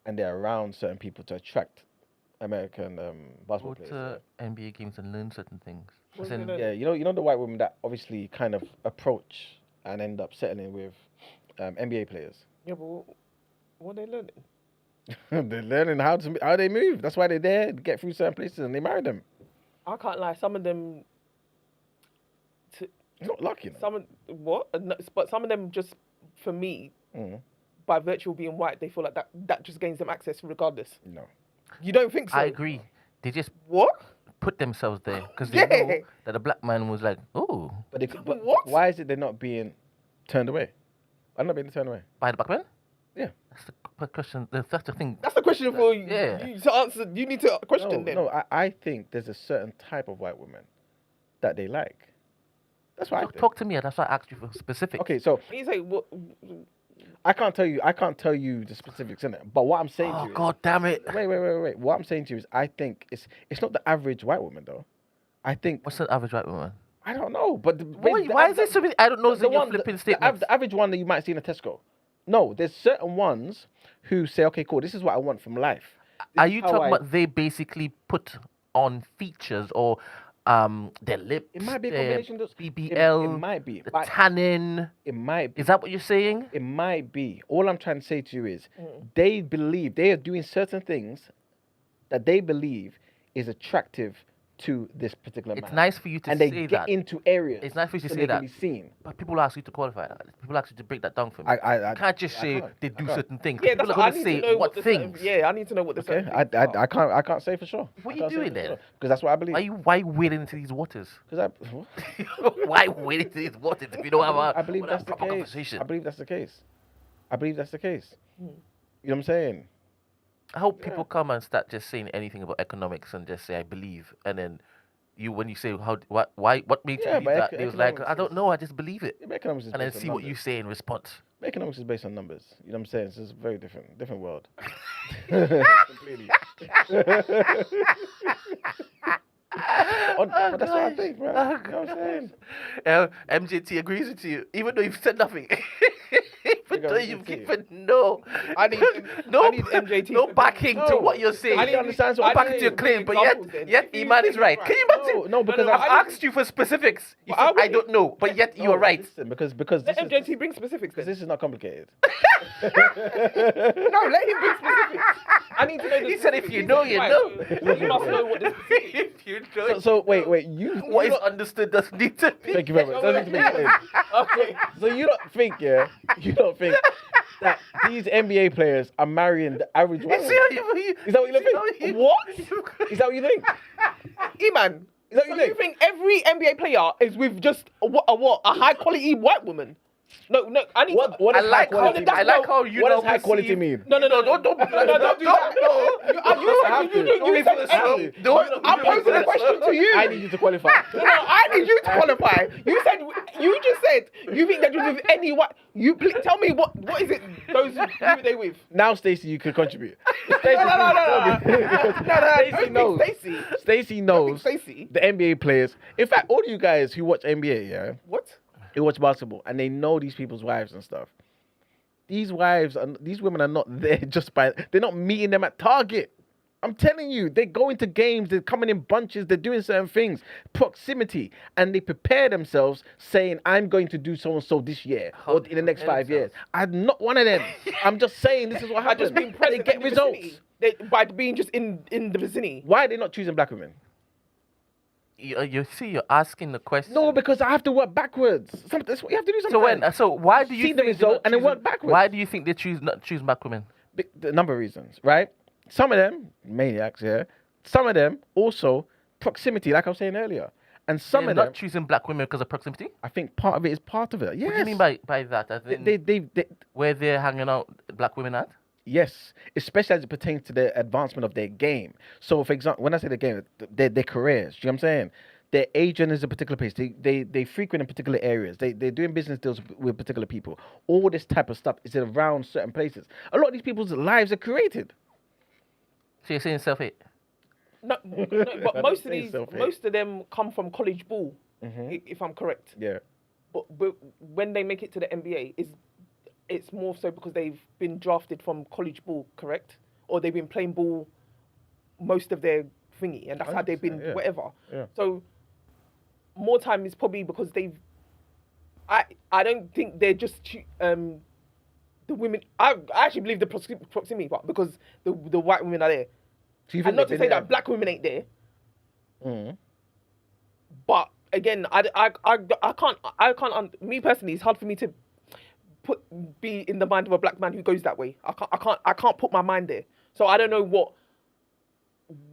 And they're around certain people to attract American basketball Go players. to NBA games and learn certain things. What As do you in- know? Yeah, you know the white women that obviously kind of approach and end up settling with NBA players. Yeah, but what are they learning? They're learning how they move. That's why they're there to get through certain places and they marry them. I can't lie. Some of them, It's not lucky. No. But some of them just, for me, by virtue of being white, they feel like that just gains them access regardless. No. You don't think so? I agree. They just What? put themselves there because they know Yeah. that the black man was like, oh, But What? why is it they're not being turned away? I'm not being turned away. by the black man? Yeah. That's the question. That's the thing. That's the question for you Yeah. to answer. You need to question them. No, I think there's a certain type of white woman that they like. That's what I think. Talk to me. That's why I asked you for specifics. Okay, so You say what? I can't tell you the specifics in it. But what I'm saying to Oh, you God damn it. is, wait. What I'm saying to you is I think it's not the average white woman though. I think What's the average white woman? I don't know, but Why is there so many? I don't know. the In your one- flipping the statements. average one that you might see in a Tesco. No, there's certain ones who say, okay, cool, this is what I want from life. Are This you is how talking I- about they basically put on features or their lips, It might be a their combination of those. BBL, It might be. the But tannin? it might be. Is that what you're saying? It might be. All I'm trying to say to you is they believe they are doing certain things that they believe is attractive to this particular man. It's nice for you to and they say get that. into areas. It's nice for you to so say they that. can be seen. But people ask you to qualify that. People ask you to break that down for me. I You can't just I say can't. they I do can't. certain things. Yeah, People that's are what I going need to to say know what the things. certain, yeah, I need to know what the Okay, certain things are. I can't say for sure. What I you can't say doing for there? sure, because that's what I believe. Why you wading into these waters? Because Why wade into these waters if you don't have a I believe that's the proper case. conversation? I believe that's the case. I believe that's the case. You know what I'm saying? I hope people come and start just saying anything about economics and just say I believe, and then when you say what made you Yeah, believe but that, they was like economics I don't is- know, I just believe it, Yeah, but economics is and then based on see what you numbers. say in response. Economics is based on numbers. You know what I'm saying? So it's a very different world. Completely. But that's what I think, bro. You know what I'm saying? MJT agrees with you, even though you've said nothing. Even though you've MJT. given no MJT no to backing to No. what you're saying. I need to understand no what backing I'm to your saying. claim, but Examples then. yet If you Iman think is right. it's Can you right. imagine? No, because I've asked you for specifics. You Well, said, I don't know, but yet you are right. Listen, because Let this is, MJT bring specifics then. this is not complicated. No, let him bring specifics. I need to know the He said, if specifics. you He know, said, you right, know. You must know what the specifics. If you know, So wait, you what is don't- understood doesn't need to be. Thank you very much. Doesn't need to be explained. Okay. So you don't think that these NBA players are marrying the average white See woman? how you- Is that what you think? What? Is that what you think? Iman, Is that so what you you think? think every NBA player is with just a high quality white woman? No, I need to. What I does like high how quality mean? I like how you What know does high quality perceive- mean? No, don't do that. You said any. I'm posing a question to you. I need you to qualify. No, I need you to qualify. You just said you think they're just with any white. Tell me what is it? Those who are they with? Now, Stacey, you can contribute. No. Stacey knows. Stacey. Stacey knows Stacey. the NBA players. In fact, all you guys who watch NBA, yeah, What? who watch basketball, and they know these people's wives and stuff. These wives and these women are not there just by. They're not meeting them at Target. I'm telling you, they go into games. They're coming in bunches. They're doing certain things, proximity, and they prepare themselves, saying, "I'm going to do so and so this year or in the next 5 years." I'm not one of them. I'm just saying this is what I happens. just being present. They get in the results. vicinity. By being just in the vicinity. Why are they not choosing black women? You see, you're asking the question. No, because I have to work backwards. That's what you have to do sometimes. So why do you See think the they're result not and then choosing- work backwards. Why do you think they not choose black women? A number of reasons, right? Some of them, maniacs, yeah. Some of them also proximity, like I was saying earlier. And some They're of them, not choosing black women because of proximity. I think part of it is part of it. Yes. What do you mean by that? As in they where they're hanging out, black women at? Yes, especially as it pertains to the advancement of their game. So, for example, when I say the game, their careers, you know what I'm saying? Their agent is a particular place. They frequent in particular areas. They're doing business deals with particular people. All this type of stuff is around certain places. A lot of these people's lives are created. So you're saying self-hate? No, but most of them come from college ball, if I'm correct. Yeah. But when they make it to the NBA, it's more so because they've been drafted from college ball, correct? Or they've been playing ball most of their thingy, and that's how they've been, whatever. Yeah. So more time is probably because I don't think they're just the women. I actually believe the proximity part because the white women are there. So you And not to say there? that black women ain't there. But again, I can't. Me personally, it's hard for me to be in the mind of a black man who goes that way. I can't put my mind there. So I don't know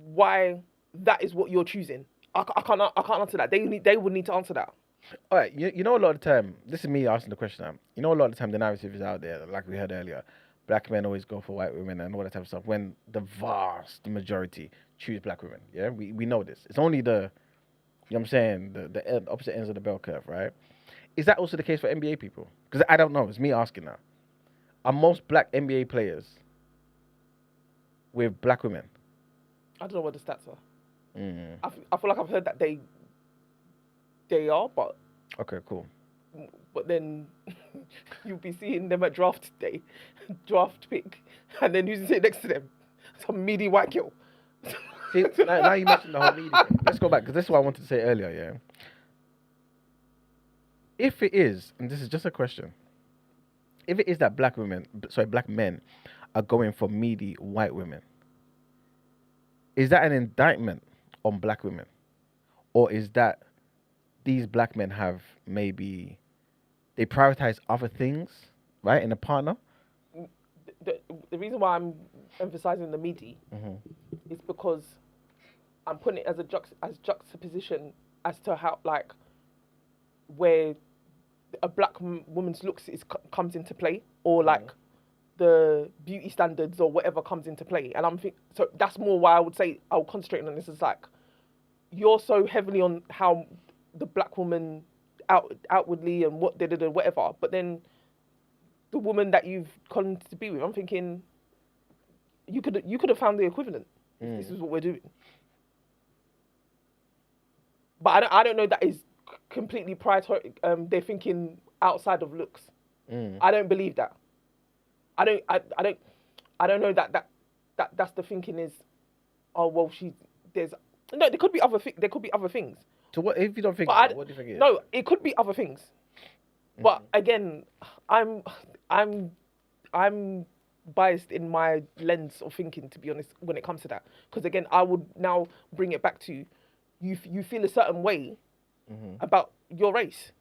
why that is what you're choosing. I can't answer that. They would need to answer that. All right, you know, a lot of the time, this is me asking the question now. You know, a lot of the time the narrative is out there, like we heard earlier. Black men always go for white women and all that type of stuff, when the vast majority choose black women. Yeah, we know this. It's only you know what I'm saying, the opposite ends of the bell curve, right? Is that also the case for NBA people? Because I don't know. It's me asking now. Are most black NBA players with black women? I don't know what the stats are. I feel like I've heard that they are, but Okay, cool. But then you'll be seeing them at draft day, draft pick, and then who's sitting next to them? Some meaty white girl. See, now you mentioned the whole media thing. Let's go back, because this is what I wanted to say earlier, yeah? If it is, and this is just a question, if it is that black men are going for meaty white women, is that an indictment on black women? Or is that these black men have maybe, they prioritize other things, right, in a partner? The reason why I'm emphasizing the meaty is because I'm putting it as juxtaposition as to how, like, where a black woman's looks comes into play, or like the beauty standards or whatever comes into play. And so that's more why I would say I'll concentrate on this. Is like, you're so heavily on how the black woman outwardly and what whatever, but then the woman that you've come to be with, I'm thinking you could have found the equivalent. This is what we're doing. But I don't know that is completely priority. They're thinking outside of looks. I don't believe that. I don't know that's the thinking is. Oh well, there could be other things. So what if you don't think? What do you think it is? No, it could be other things. But again, I'm biased in my lens of thinking, to be honest, when it comes to that. Because again, I would now bring it back to you feel a certain way about your race.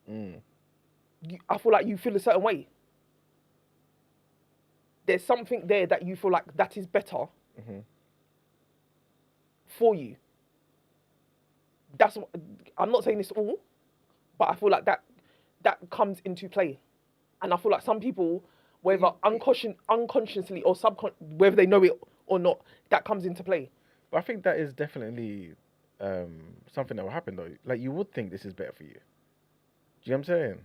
I feel like you feel a certain way. There's something there that you feel like that is better for you. I'm not saying this all, but I feel like that comes into play. And I feel like some people, whether unconsciously or whether they know it or not, that comes into play. But I think that is definitely something that will happen, though. Like, you would think this is better for you. Do you know what I'm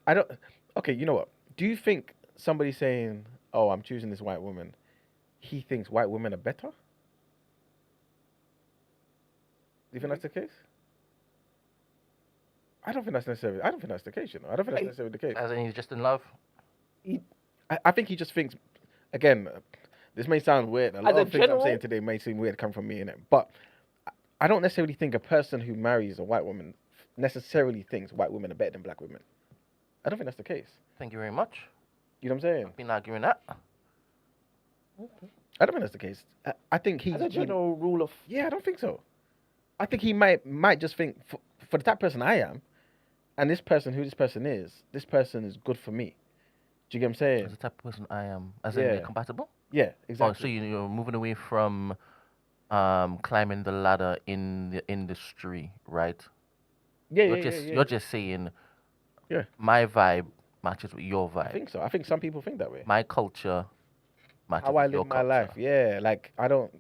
saying? Okay, you know what? Do you think somebody saying, oh, I'm choosing this white woman, he thinks white women are better? Do you think that's the case? I don't think that's necessarily. I don't think that's the case. You know, I don't think that's necessarily the case. As in, he's just in love. I think he just thinks. Again, this may sound weird. A lot of things I'm saying today may seem weird come from me in it, but I don't necessarily think a person who marries a white woman necessarily thinks white women are better than black women. I don't think that's the case. Thank you very much. You know what I'm saying? I've been arguing that. I don't think that's the case. I think he's as a general rule of. Yeah, I don't think so. I think he might just think for the type of person I am, and this person, who this person is good for me. Do you get what I'm saying? As the type of person I am, as in we're compatible? Yeah, exactly. Oh, so you're moving away from climbing the ladder in the industry, right? Yeah, You're just saying, yeah, my vibe matches with your vibe. I think so. I think some people think that way. My culture matches how I with your live my culture. life. Yeah, like I don't.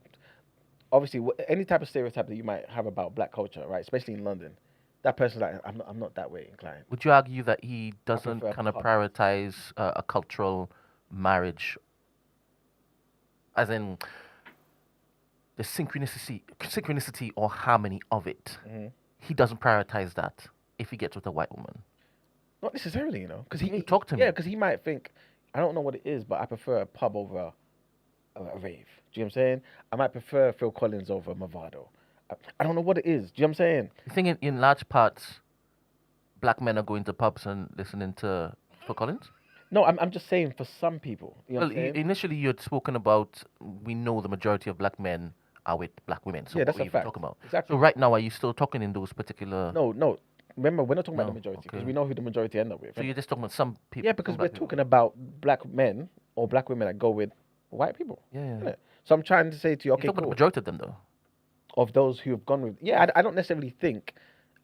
Obviously, any type of stereotype that you might have about black culture, right? Especially in London, that person's like, I'm not that way inclined. Would you argue that he doesn't prefer kind of pub. prioritize a cultural marriage, as in the synchronicity or harmony of it? Mm-hmm. He doesn't prioritize that if he gets with a white woman. Not necessarily, you know, because Yeah, talk to me. Yeah, because he might think, I don't know what it is, but I prefer a pub over a rave. Do you know what I'm saying? I might prefer Phil Collins over Movado. I don't know what it is. Do you know what I'm saying? You think in large parts, black men are going to pubs and listening to Phil Collins? No, I'm just saying for some people. You know Well, what I'm saying? initially you had spoken about we know the majority of black men are with black women. So Yeah, what that's were a you even fact. talking about? Exactly. So right now, are you still talking in those particular? No. Remember, we're not talking about No, the majority because okay. we know who the majority end up with. So you're just talking about some people. Yeah, because some we're black people. talking about black men or black women that go with white people. Yeah. Innit? So I'm trying to say to you, You're okay, talking about cool. the majority of them though. Of those who have gone with, yeah, I don't necessarily think.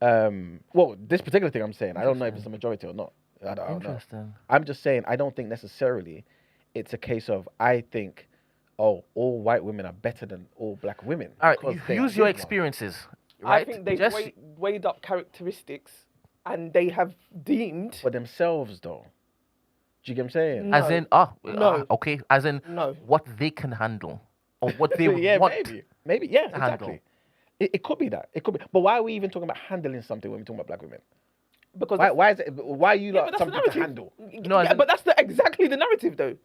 Well, this particular thing I'm saying, I don't know if it's a majority or not. I don't know. Interesting. I'm just saying I don't think necessarily it's a case of I think, oh, all white women are better than all black women. All right, because you they are use your good ones. experiences. Right? I think they've Just- weighed up characteristics, and they have deemed. For themselves, though. Do you get what I'm saying? As No. in, No. okay, as in No. what they can handle or what they yeah, want. maybe, yeah, to handle. exactly. It could be that. It could be. But why are we even talking about handling something when we're talking about black women? Because Why is it? Why are you yeah, lot but that's the something to narrative. handle? No, as yeah, in- but that's exactly the narrative, though.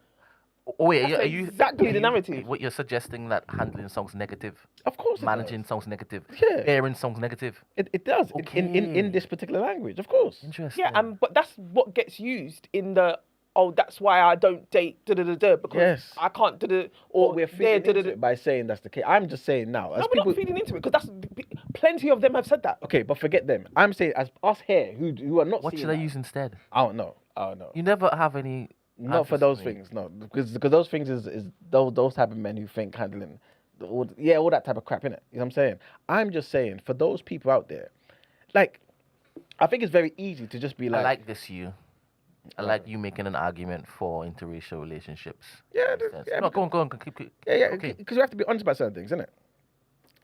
Oh wait, That's are you exactly are the you- narrative. What you're suggesting that handling songs negative, Of course, managing songs negative, Yeah. bearing songs negative. it does. In Okay. this particular language, of course. Interesting. Yeah, but that's what gets used in the. Oh, that's why I don't date because Yes. I can't Or or we're they're feeding into it by saying that's the case. I'm just saying now, as No, we're people. not feeding into it because plenty of them have said that. Okay, but forget them. I'm saying as us here who are not. What seeing should I that, use instead? I don't know. You never have any. Not for answers those me. things, no, because those things is those type of men who think handling, all that type of crap in it. You know what I'm saying? I'm just saying for those people out there, like, I think it's very easy to just be I like, like this I like you making an argument for interracial relationships. Yeah, in a sense. yeah, No, go on. Keep. yeah, Okay. because we have to be honest about certain things, innit?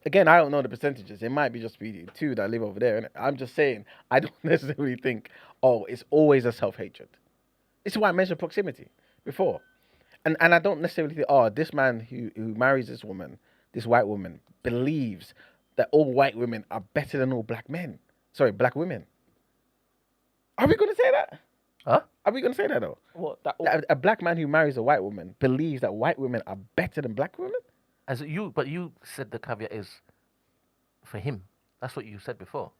Again, I don't know the percentages. It might be just be two that live over there, innit? I'm just saying I don't necessarily think, oh, it's always a self-hatred. This is why I mentioned proximity before. And I don't necessarily think, oh, this man who marries this woman, this white woman, believes that all white women are better than all black men. Sorry, black women. Are we going to say that? Huh? Are we going to say that, though? What that? That a black man who marries a white woman believes that white women are better than black women? But you said the caveat is for him. That's what you said before.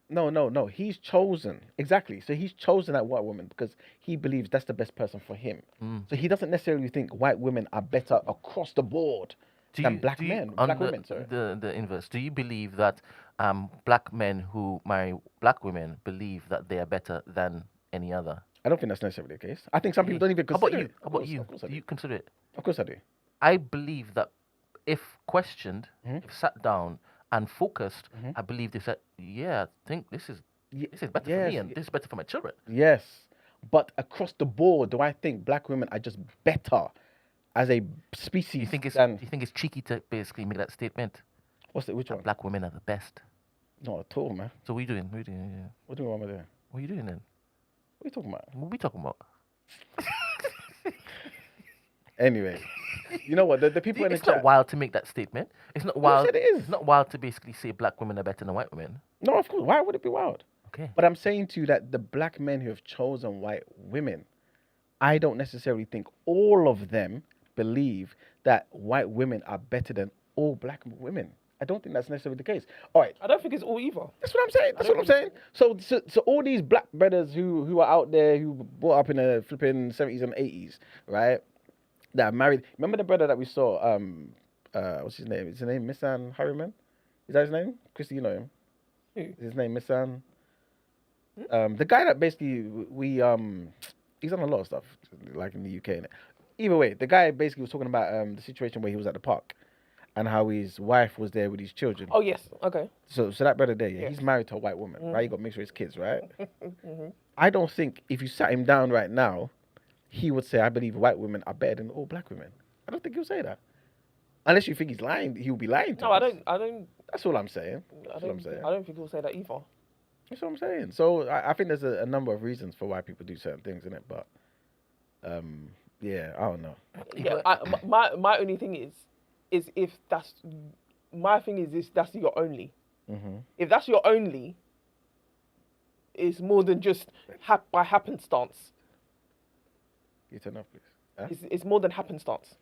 No. He's chosen. Exactly. So he's chosen that white woman because he believes that's the best person for him. So he doesn't necessarily think white women are better across the board than black men. Black women, sorry. The inverse. Do you believe that black men who marry black women believe that they are better than any other? I don't think that's necessarily the case. I think some people don't even How about consider you? it. How about you? Of course I Do do. you consider it? Of course I do. I believe that if questioned, Mm-hmm. if sat down and focused, I believe they said, "Yeah, I think this is better for me, yes, and this is better for my children." Yes. But across the board, do I think black women are just better as a species Do you think it's than... cheeky to basically make that statement? Which one? Black women are the best. Not at all, man. So what are you doing? What are you doing? Yeah. What do you want me to do? What are you doing then? What are you talking about? What are we talking about? Anyway, you know what? The people in the It's not chat... wild to make that statement. It's not wild. said it is. It's not wild to basically say black women are better than white women. No, of course. Why would it be wild? Okay. But I'm saying to you that the black men who have chosen white women, I don't necessarily think all of them believe that white women are better than all black women. I don't think that's necessarily the case. All right, I don't think it's all either. that's what I'm saying. That's what I'm saying. So all these black brothers who are out there who brought up in the flipping 70s and 80s, right? That are married. Remember the brother that we saw? What's his name? Is his name Missan Harriman? Is that his name? Christy, you know him. Who? Is his name Missan? The guy that basically he's done a lot of stuff like in the UK. Innit? Either way, the guy basically was talking about the situation where he was at the park and how his wife was there with his children. Oh yes. Okay. So that brother there, Yes. he's married to a white woman, right? He got mixed with his kids, right? I don't think if you sat him down right now, he would say, I believe white women are better than all black women. I don't think he'll say that. Unless you think he's lying, he'll be lying to No, us. I don't. That's all I'm saying. I don't think he'll say that either. That's what I'm saying. So I think there's a number of reasons for why people do certain things in it, but yeah, I don't know. Yeah, my only thing is if that's my thing is that's your only. If that's your only, it's more than just by happenstance. You turn off, please. Huh? It's more than happenstance.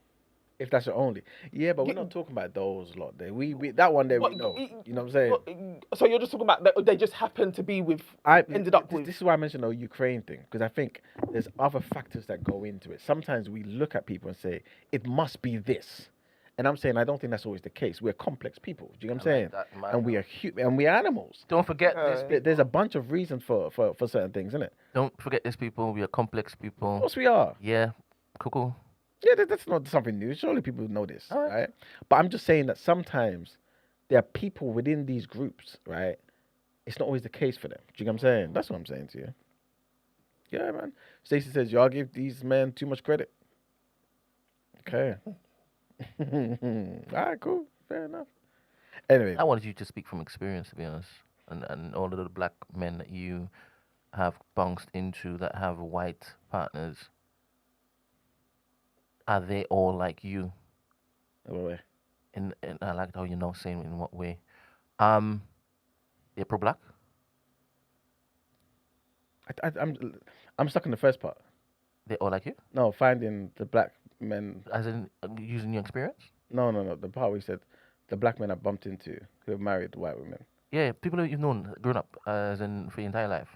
If that's your only, yeah, but we're not talking about those lot there. We that one there we know. You know what I'm saying? So you're just talking about that they just happened to be with ended up with. This is why I mentioned the Ukraine thing, because I think there's other factors that go into it. Sometimes we look at people and say it must be this, and I'm saying I don't think that's always the case. We're complex people. Do you know what I'm saying? And we are and we are animals. Don't forget this. There's a bunch of reasons for certain things, isn't it? Don't forget this, people. We are complex people. Of course we are. Yeah, cool. Yeah, that's not something new. Surely people know this, right? But I'm just saying that sometimes there are people within these groups, right? It's not always the case for them. Do you know what I'm saying? That's what I'm saying to you. Yeah, man. Stacey says, y'all give these men too much credit. Okay. All right, cool. Fair enough. Anyway. I wanted you to speak from experience, to be honest. And all of the black men that you have bounced into that have white partners, are they all like you? In what way? In I like how you're now saying in what way. They're pro-black? I'm stuck in the first part. They all like you? No, finding the black men. As in using your experience? No. The part where you said the black men I bumped into who have married white women. Yeah, people that you've known growing up, as in for your entire life.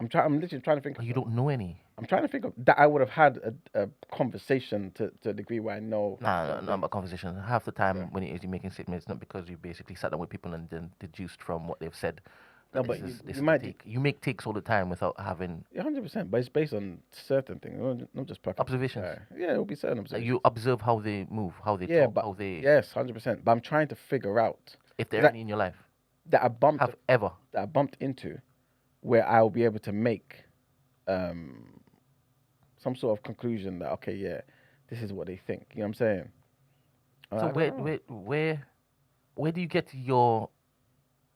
I'm literally trying to think. You don't know any. I'm trying to think of that I would have had a conversation to a degree where I know. Nah, not about conversation. Half the time when you're making statements, it's not because you basically sat down with people and then deduced from what they've said. No, but you make takes all the time without having 100%, but it's based on certain things, not just practical. observations. Yeah, it'll be certain observations. You observe how they move, how they talk, how they. Yes, 100%. But I'm trying to figure out if they're any in your life that I bumped into, where I'll be able to make some sort of conclusion that okay, yeah, this is what they think. You know what I'm saying? So where do you get your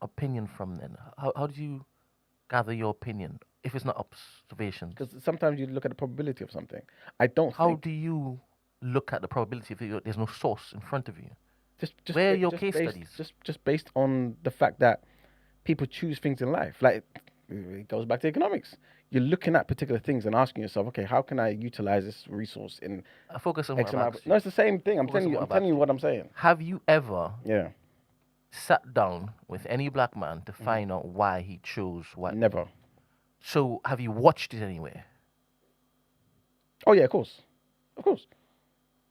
opinion from then? How do you gather your opinion if it's not observations? Because sometimes you look at the probability of something. I don't. How do you look at the probability if there's no source in front of you? Where are your case studies? Just based on the fact that people choose things in life. Like it goes back to economics. You're looking at particular things and asking yourself, okay, how can I utilize this resource in? I focus on X amount. No, it's the same thing. I'm telling you what I'm saying. Have you ever? Yeah. Sat down with any black man to find out why he chose white? Never. So have you watched it anywhere? Oh yeah, of course.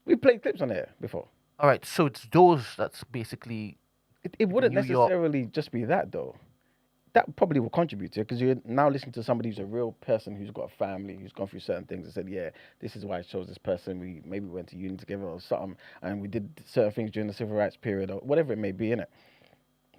We played clips on there before. All right, so it's those that's basically. It wouldn't necessarily just be that though. That probably will contribute to it because you're now listening to somebody who's a real person who's got a family, who's gone through certain things and said, yeah, this is why I chose this person. We maybe went to uni together or something and we did certain things during the civil rights period or whatever it may be, innit?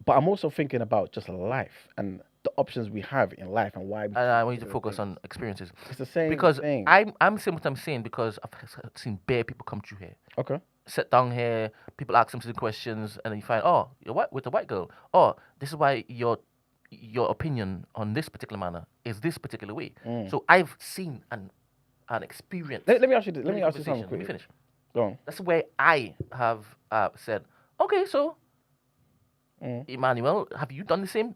But I'm also thinking about just life and the options we have in life and why. I want you to focus on experiences. It's the same because thing. I'm saying what I'm saying because I've seen bare people come through here. Okay. Sit down here, people ask them some questions, and then you find, oh, you're white with a white girl. Oh, this is why your opinion on this particular manner is this particular way. So I've seen and experienced. Let me ask you this. Let me ask you something quick. Let me finish. Go on. That's where I have said, okay, so Emmanuel, have you done the same?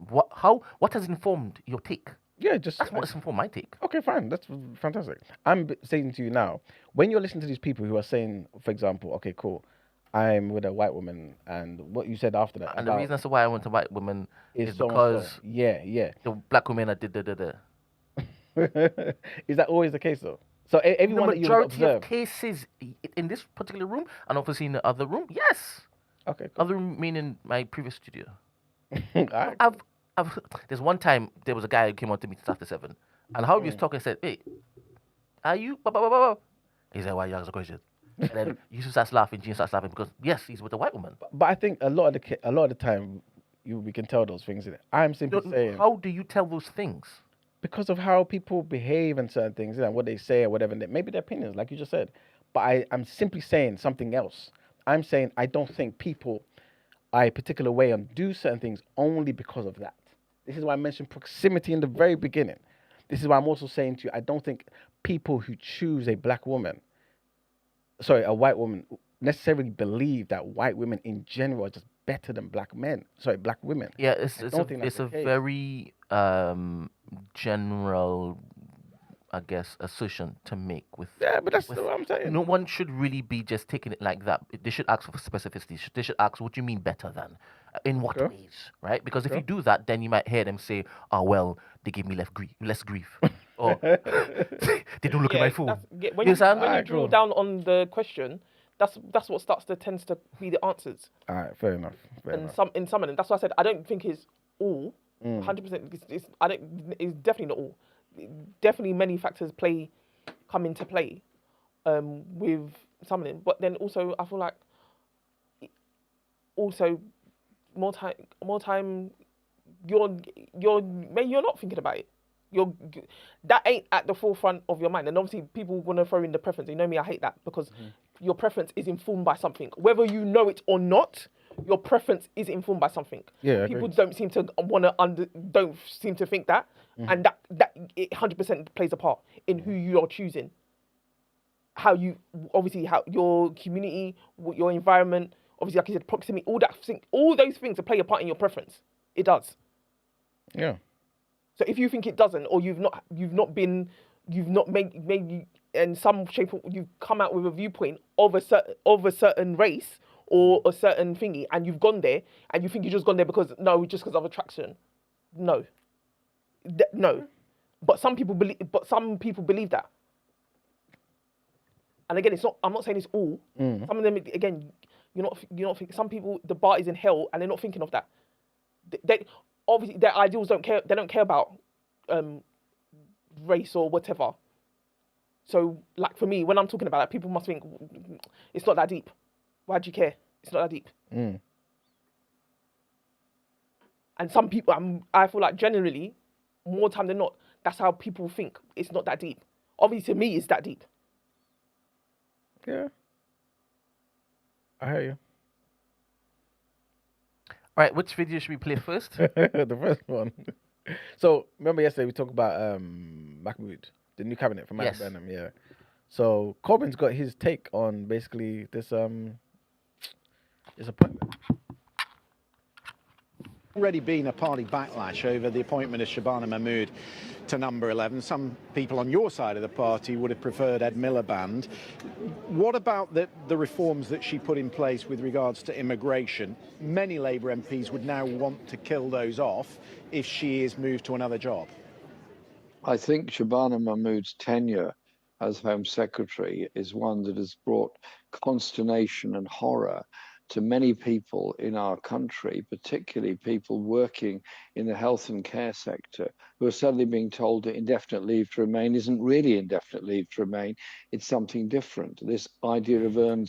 What has informed your take? Yeah, that's what has informed my take. Okay, fine. That's fantastic. I'm saying to you now, when you're listening to these people who are saying, for example, okay, cool, I'm with a white woman, and what you said after that. And the reason as to why I went to white women is so because the black women are da. Is that always the case though? So everyone the majority that of cases in this particular room, and obviously in the other room, yes. Okay. Cool. Other room meaning my previous studio. Right. There's one time there was a guy who came on to me after 7, and how he was talking, I said, "Hey, are you?" He said, "Why you ask the question?" And then Yusuf starts laughing, Gene starts laughing because yes, he's with a white woman. But I think a lot of the time, we can tell those things. I'm simply saying. How do you tell those things? Because of how people behave and certain things, and what they say or whatever. Maybe their opinions, like you just said. But I'm simply saying something else. I'm saying I don't think people are a particular way and do certain things only because of that. This is why I mentioned proximity in the very beginning. This is why I'm also saying to you, I don't think people who choose a white woman, necessarily believe that white women in general are just better than black women. Yeah, it's a very general, I guess, assertion to make with. Yeah, but that's what I'm saying. No one should really be just taking it like that. They should ask for specificity. They should ask, what do you mean better than? In what ways, right? Because if you do that, then you might hear them say, "Oh well, they give me less grief," or "They don't look at my phone." When you drill down on the question, that's what tends to be the answers. All right, fair enough. In some of them, that's why I said I don't think it's all 100%. It's definitely not all. Definitely, many factors come into play with some of them. But then also, I feel like more time. You're not thinking about it. That ain't at the forefront of your mind. And obviously, people want to throw in the preference. You know me, I hate that because your preference is informed by something, whether you know it or not. Your preference is informed by something. Yeah, people don't seem to don't seem to think that, and that it 100% plays a part in who you are choosing. How your community, your environment, obviously, like you said, proximity, all those things to play a part in your preference. It does. Yeah. So if you think it doesn't, or you've not made in some shape, you've come out with a viewpoint of a certain race or a certain thingy, and you've gone there, and you think you've just gone there because of attraction. No. No. But some people believe that. And again, it's not. I'm not saying it's all. Some of them, again, you're not thinking. Some people, the bar is in hell, and they're not thinking of that. They obviously their ideals don't care. They don't care about race or whatever. So, like for me, when I'm talking about that, people must think it's not that deep. Why do you care? It's not that deep. And some people, I feel like generally, more time than not, that's how people think. It's not that deep. Obviously, to me, it's that deep. Yeah. I hear you. All right, which video should we play first? The first one. So, remember yesterday we talked about MAHMOOD, the new cabinet for BURNHAM, yeah. So, Corbyn's got his take on basically this appointment. Already been a party backlash over the appointment of SHABANA Mahmood to number 11. Some people on your side of the party would have preferred Ed Miliband. What about the reforms that she put in place with regards to immigration? Many Labour MPs would now want to kill those off if she is moved to another job. I think SHABANA Mahmood's tenure as Home Secretary is one that has brought consternation and horror to many people in our country, particularly people working in the health and care sector, who are suddenly being told that indefinite leave to remain isn't really indefinite leave to remain, it's something different. This idea of earned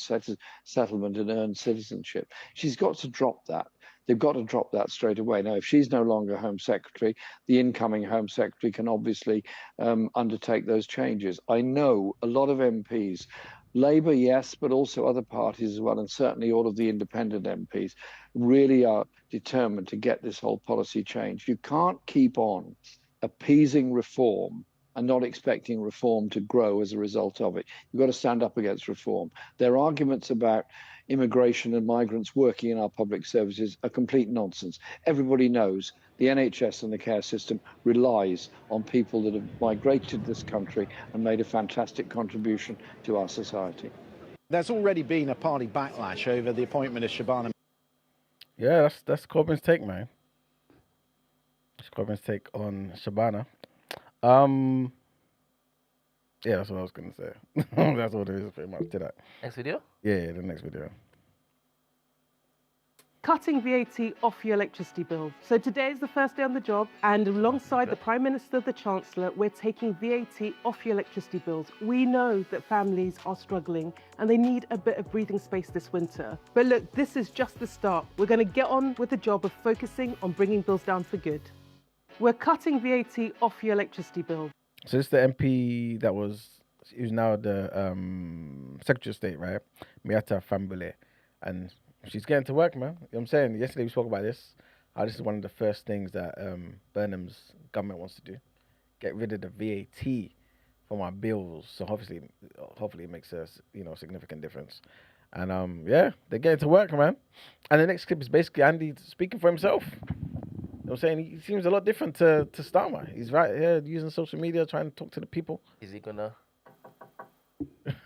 settlement and earned citizenship. She's got to drop that. They've got to drop that straight away. Now, if she's no longer Home Secretary, the incoming Home Secretary can obviously undertake those changes. I know a lot of MPs, Labour, yes, but also other parties as well, and certainly all of the independent MPs really are determined to get this whole policy changed. You can't keep on appeasing reform and not expecting reform to grow as a result of it. You've got to stand up against reform. Their arguments about immigration and migrants working in our public services are complete nonsense. Everybody knows the NHS and the care system relies on people that have migrated to this country and made a fantastic contribution to our society. There's already been a party backlash over the appointment of SHABANA. Yeah, that's Corbyn's take, man. That's Corbyn's take on SHABANA. Yeah, that's what I was going to say. That's what it is pretty much to that. Next video? Yeah, the next video. Cutting VAT off your electricity bill. So today is the first day on the job, and alongside the Prime Minister, the Chancellor, we're taking VAT off your electricity bills. We know that families are struggling and they need a bit of breathing space this winter. But look, this is just the start. We're going to get on with the job of focusing on bringing bills down for good. We're cutting VAT off your electricity bill. So this is the MP that was who's now the Secretary of State, right? MIATTA FAHNBULLEH. And she's getting to work, man. You know what I'm saying? Yesterday we spoke about this. How this is one of the first things that Burnham's government wants to do. Get rid of the VAT from our bills. So hopefully it makes a significant difference. And yeah, they're getting to work, man. And the next clip is basically Andy speaking for himself. You know what I'm saying? He seems a lot different to Starmer. He's right here using social media, trying to talk to the people. Is he gonna?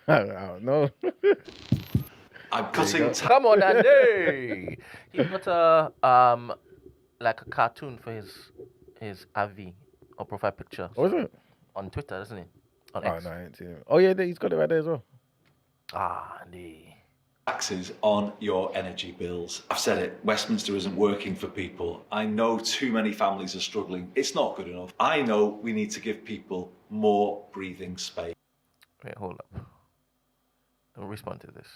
I don't know. I'm cutting. Come on, Andy. He's got a like a cartoon for his AV or profile picture. What is it? On Twitter, isn't he? On Oh X. no, I ain't seen it. Oh yeah, he's got it right there as well. Ah, Andy. Taxes on your energy bills. I've said it, Westminster isn't working for people. I know too many families are struggling. It's not good enough. I know we need to give people more breathing space. Wait, hold up. Don't respond to this.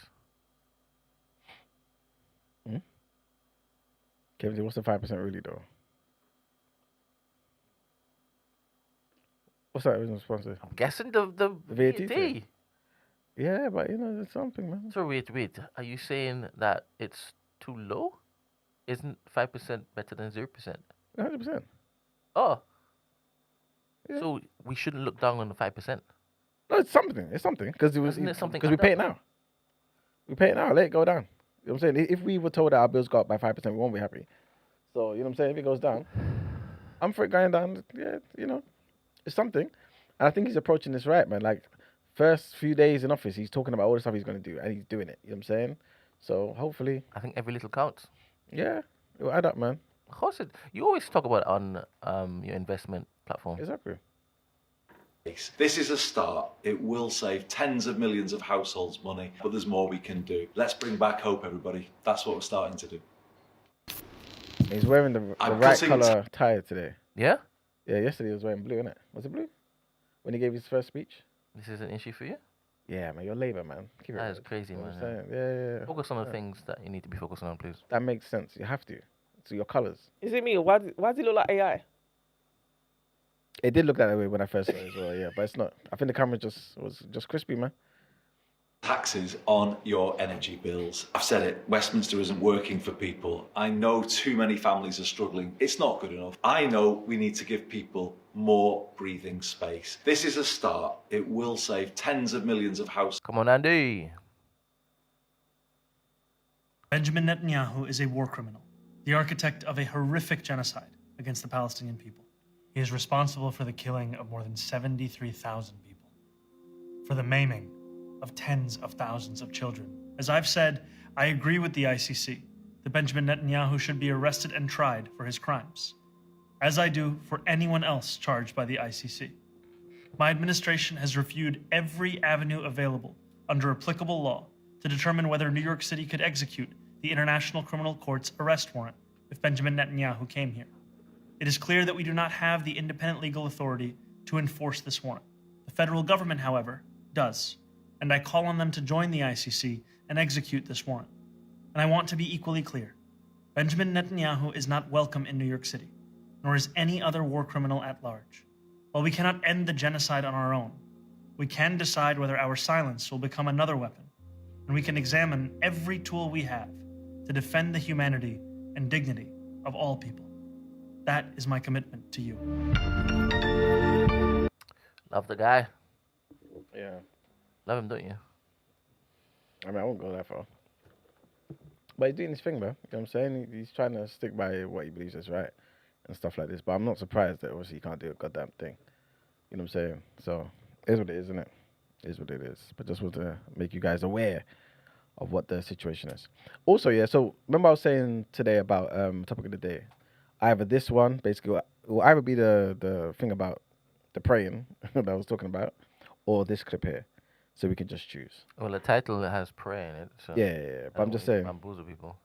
Kevin, what's the 5% really though? What's that original sponsor? I'm guessing the VAT VAT. thing. Yeah, but there's something, man. So wait. Are you saying that it's too low? Isn't 5% better than 0%? 100%. Oh. Yeah. So we shouldn't look down on the 5%. No, it's something. It's something because Isn't it something because we like pay it that? now. We pay it now. Let it go down. You know what I'm saying? If we were told that our bills go up by 5%, we won't be happy. So you know what I'm saying? If it goes down, I'm for it going down. Yeah, it's something. And I think he's approaching this right, man. Like first few days in office, he's talking about all the stuff he's going to do, and he's doing it. You know what I'm saying? So hopefully, I think every little counts. yeah, it will add up, man. Of course, you always talk about it on your investment platform. Exactly. This is a start. It will save tens of millions of households money, but there's more we can do. Let's bring back hope, everybody. That's what we're starting to do. He's wearing the right colour tie today. Yeah? Yeah, yesterday he was wearing blue, innit? Was it blue? When he gave his first speech? This is an issue for you? Yeah, man, you're Labour, man. Keep it That is real. crazy, You know man. what I'm saying? Yeah. Focus on the things that you need to be focusing on, please. That makes sense. You have to. So your colours. Is it me or why does he look like AI? It did look that way when I first saw it as well, yeah. But it's not. I think the camera was just crispy, man. Taxes on your energy bills. I've said it, Westminster isn't working for people. I know too many families are struggling. It's not good enough. I know we need to give people more breathing space. This is a start. It will save tens of millions of households. Come on, Andy. Benjamin Netanyahu is a war criminal, the architect of a horrific genocide against the Palestinian people. He is responsible for the killing of more than 73,000 people, for the maiming of tens of thousands of children. As I've said, I agree with the ICC that Benjamin Netanyahu should be arrested and tried for his crimes, as I do for anyone else charged by the ICC. My administration has reviewed every avenue available under applicable law to determine whether New York City could execute the International Criminal Court's arrest warrant if Benjamin Netanyahu came here. It is clear that we do not have the independent legal authority to enforce this warrant. The federal government, however, does, and I call on them to join the ICC and execute this warrant. And I want to be equally clear. Benjamin Netanyahu is not welcome in New York City, nor is any other war criminal at large. While we cannot end the genocide on our own, we can decide whether our silence will become another weapon, and we can examine every tool we have to defend the humanity and dignity of all people. That is my commitment to you. Love the guy. Yeah. Love him, don't you? I mean, I won't go that far. But he's doing his thing, man. You know what I'm saying? He's trying to stick by what he believes is right and stuff like this. But I'm not surprised that obviously he can't do a goddamn thing. You know what I'm saying? So, it is what it is, isn't it? It is what it is. But just want to make you guys aware of what the situation is. Also, yeah, so remember I was saying today about topic of the day. Either this one, basically, it will either be the thing about the praying that I was talking about, or this clip here. So we can just choose. Well, the title has prayer in it. So Yeah. But I'm just saying. Bamboozle people.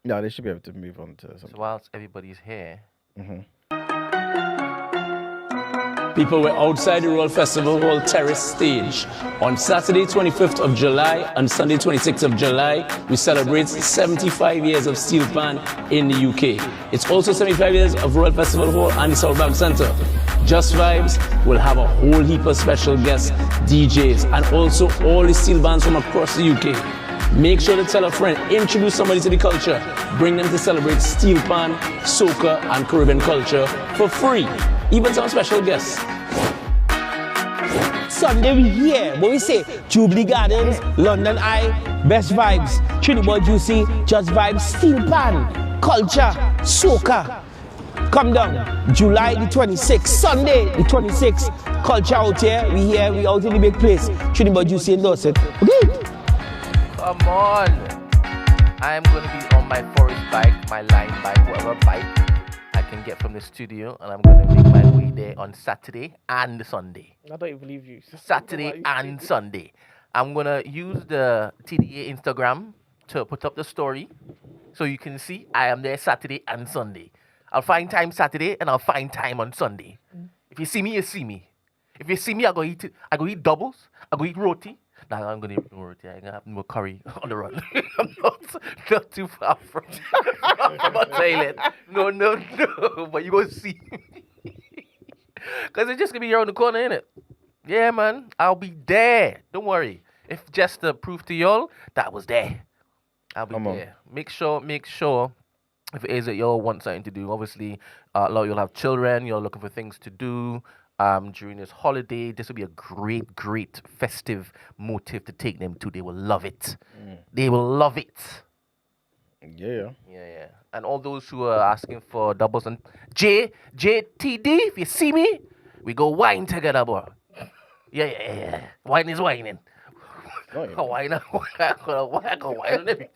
No, they should be able to move on to something. So whilst everybody's here, People were outside the Royal Festival Hall terrace stage. On Saturday 25th of July and Sunday 26th of July, we celebrate 75 years of steel pan in the UK. It's also 75 years of Royal Festival Hall and the South Bank Centre. Just Vibes will have a whole heap of special guests, DJs, and also all the steel bands from across the UK. Make sure to tell a friend, introduce somebody to the culture, bring them to celebrate steel pan, soca, and Caribbean culture for free. Even some special guests. Sunday we here, what we say? Jubilee Gardens, London Eye, Best Vibes, Trinidad Juicy, Just Vibes, Steel Pan, Culture, Soca. Come down, July the 26th, Sunday the 26th. Culture out here, we out in the big place. Trinidad Juicy and Dorset. Okay? Come on. I'm going to be on my forest bike, my line bike, whatever bike I can get from the studio, and I'm going to make my way there on Saturday and Sunday. I don't even believe you. Saturday and Sunday. I'm going to use the TDA Instagram to put up the story so you can see I am there Saturday and Sunday. I'll find time Saturday and I'll find time on Sunday. If you see me, you see me. If you see me, I go eat doubles, I go eat roti. Nah, I'm going to eat more roti. I'm going to have more curry on the run. I'm not too far from a toilet. No. But you going to see me. Because it's just going to be around the corner, innit? Yeah, man. I'll be there. Don't worry. If just to prove to y'all that I was there. I'll be there. Make sure if it is that y'all want something to do, obviously, a lot of y'all have children, you're looking for things to do during this holiday. This will be a great festive motive to take them to. They will love it. They will love it. Yeah. And all those who are asking for doubles and JTD, if you see me, we go wine together, bro. Yeah. Wine is whining. I go wine on everybody.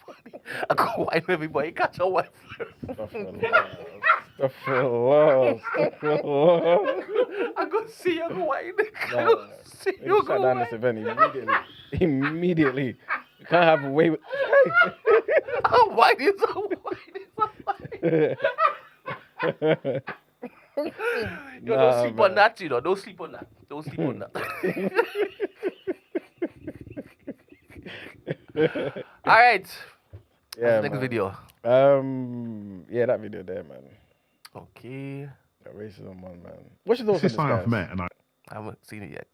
I go wine on everybody. Catch a wine. Stuff I go see you go wine. I No, go see you shut go down wine. this event immediately. You can't have a way with. Wine is a wine. Yo, don't sleep on that, you know. Don't sleep on that. All right. Yeah, next video. Yeah, that video there, man. Okay. That racism one, man. What's your thoughts on this, I've guys? met, and I haven't seen it yet.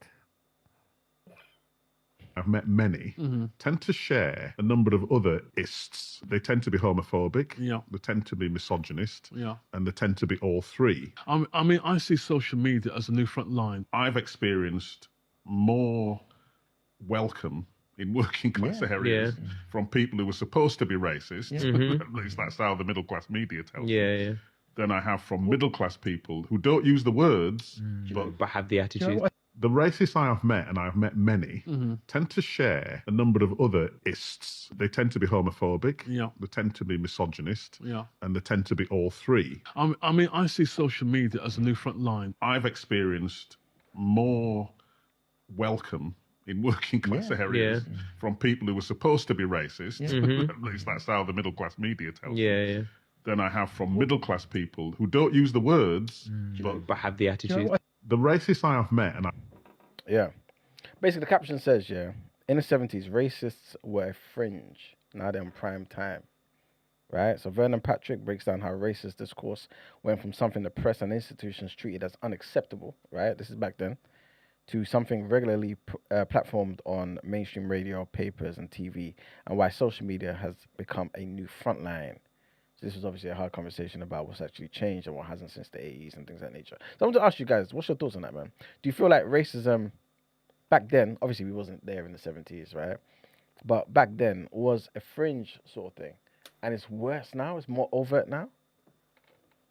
I've met many, tend to share a number of other ists. They tend to be homophobic, they tend to be misogynist, and they tend to be all three. I mean, I see social media as a new front line. I've experienced more welcome in working class areas from people who were supposed to be racist, at least that's how the middle class media tells me, than I have from middle class people who don't use the words, but have the attitude. The racists I have met, and I've met many, tend to share a number of other ists. They tend to be homophobic, they tend to be misogynist, and they tend to be all three. I mean, I see social media as a new front line. I've experienced more welcome in working class areas from people who were supposed to be racist, at least that's how the middle class media tells me, than I have from middle class people who don't use the words, but have the attitude. The racists I have met, and basically the caption says, in the 70s, racists were a fringe. Now they're in prime time. Right? So Vernon Patrick breaks down how racist discourse went from something the press and institutions treated as unacceptable, right? This is back then, to something regularly platformed on mainstream radio, papers, and TV, and why social media has become a new frontline. So this was obviously a hard conversation about what's actually changed and what hasn't since the 80s and things of that nature. So I want to ask you guys, what's your thoughts on that, man? Do you feel like racism back then, obviously we wasn't there in the 70s, right? But back then was a fringe sort of thing, and it's worse now, it's more overt now?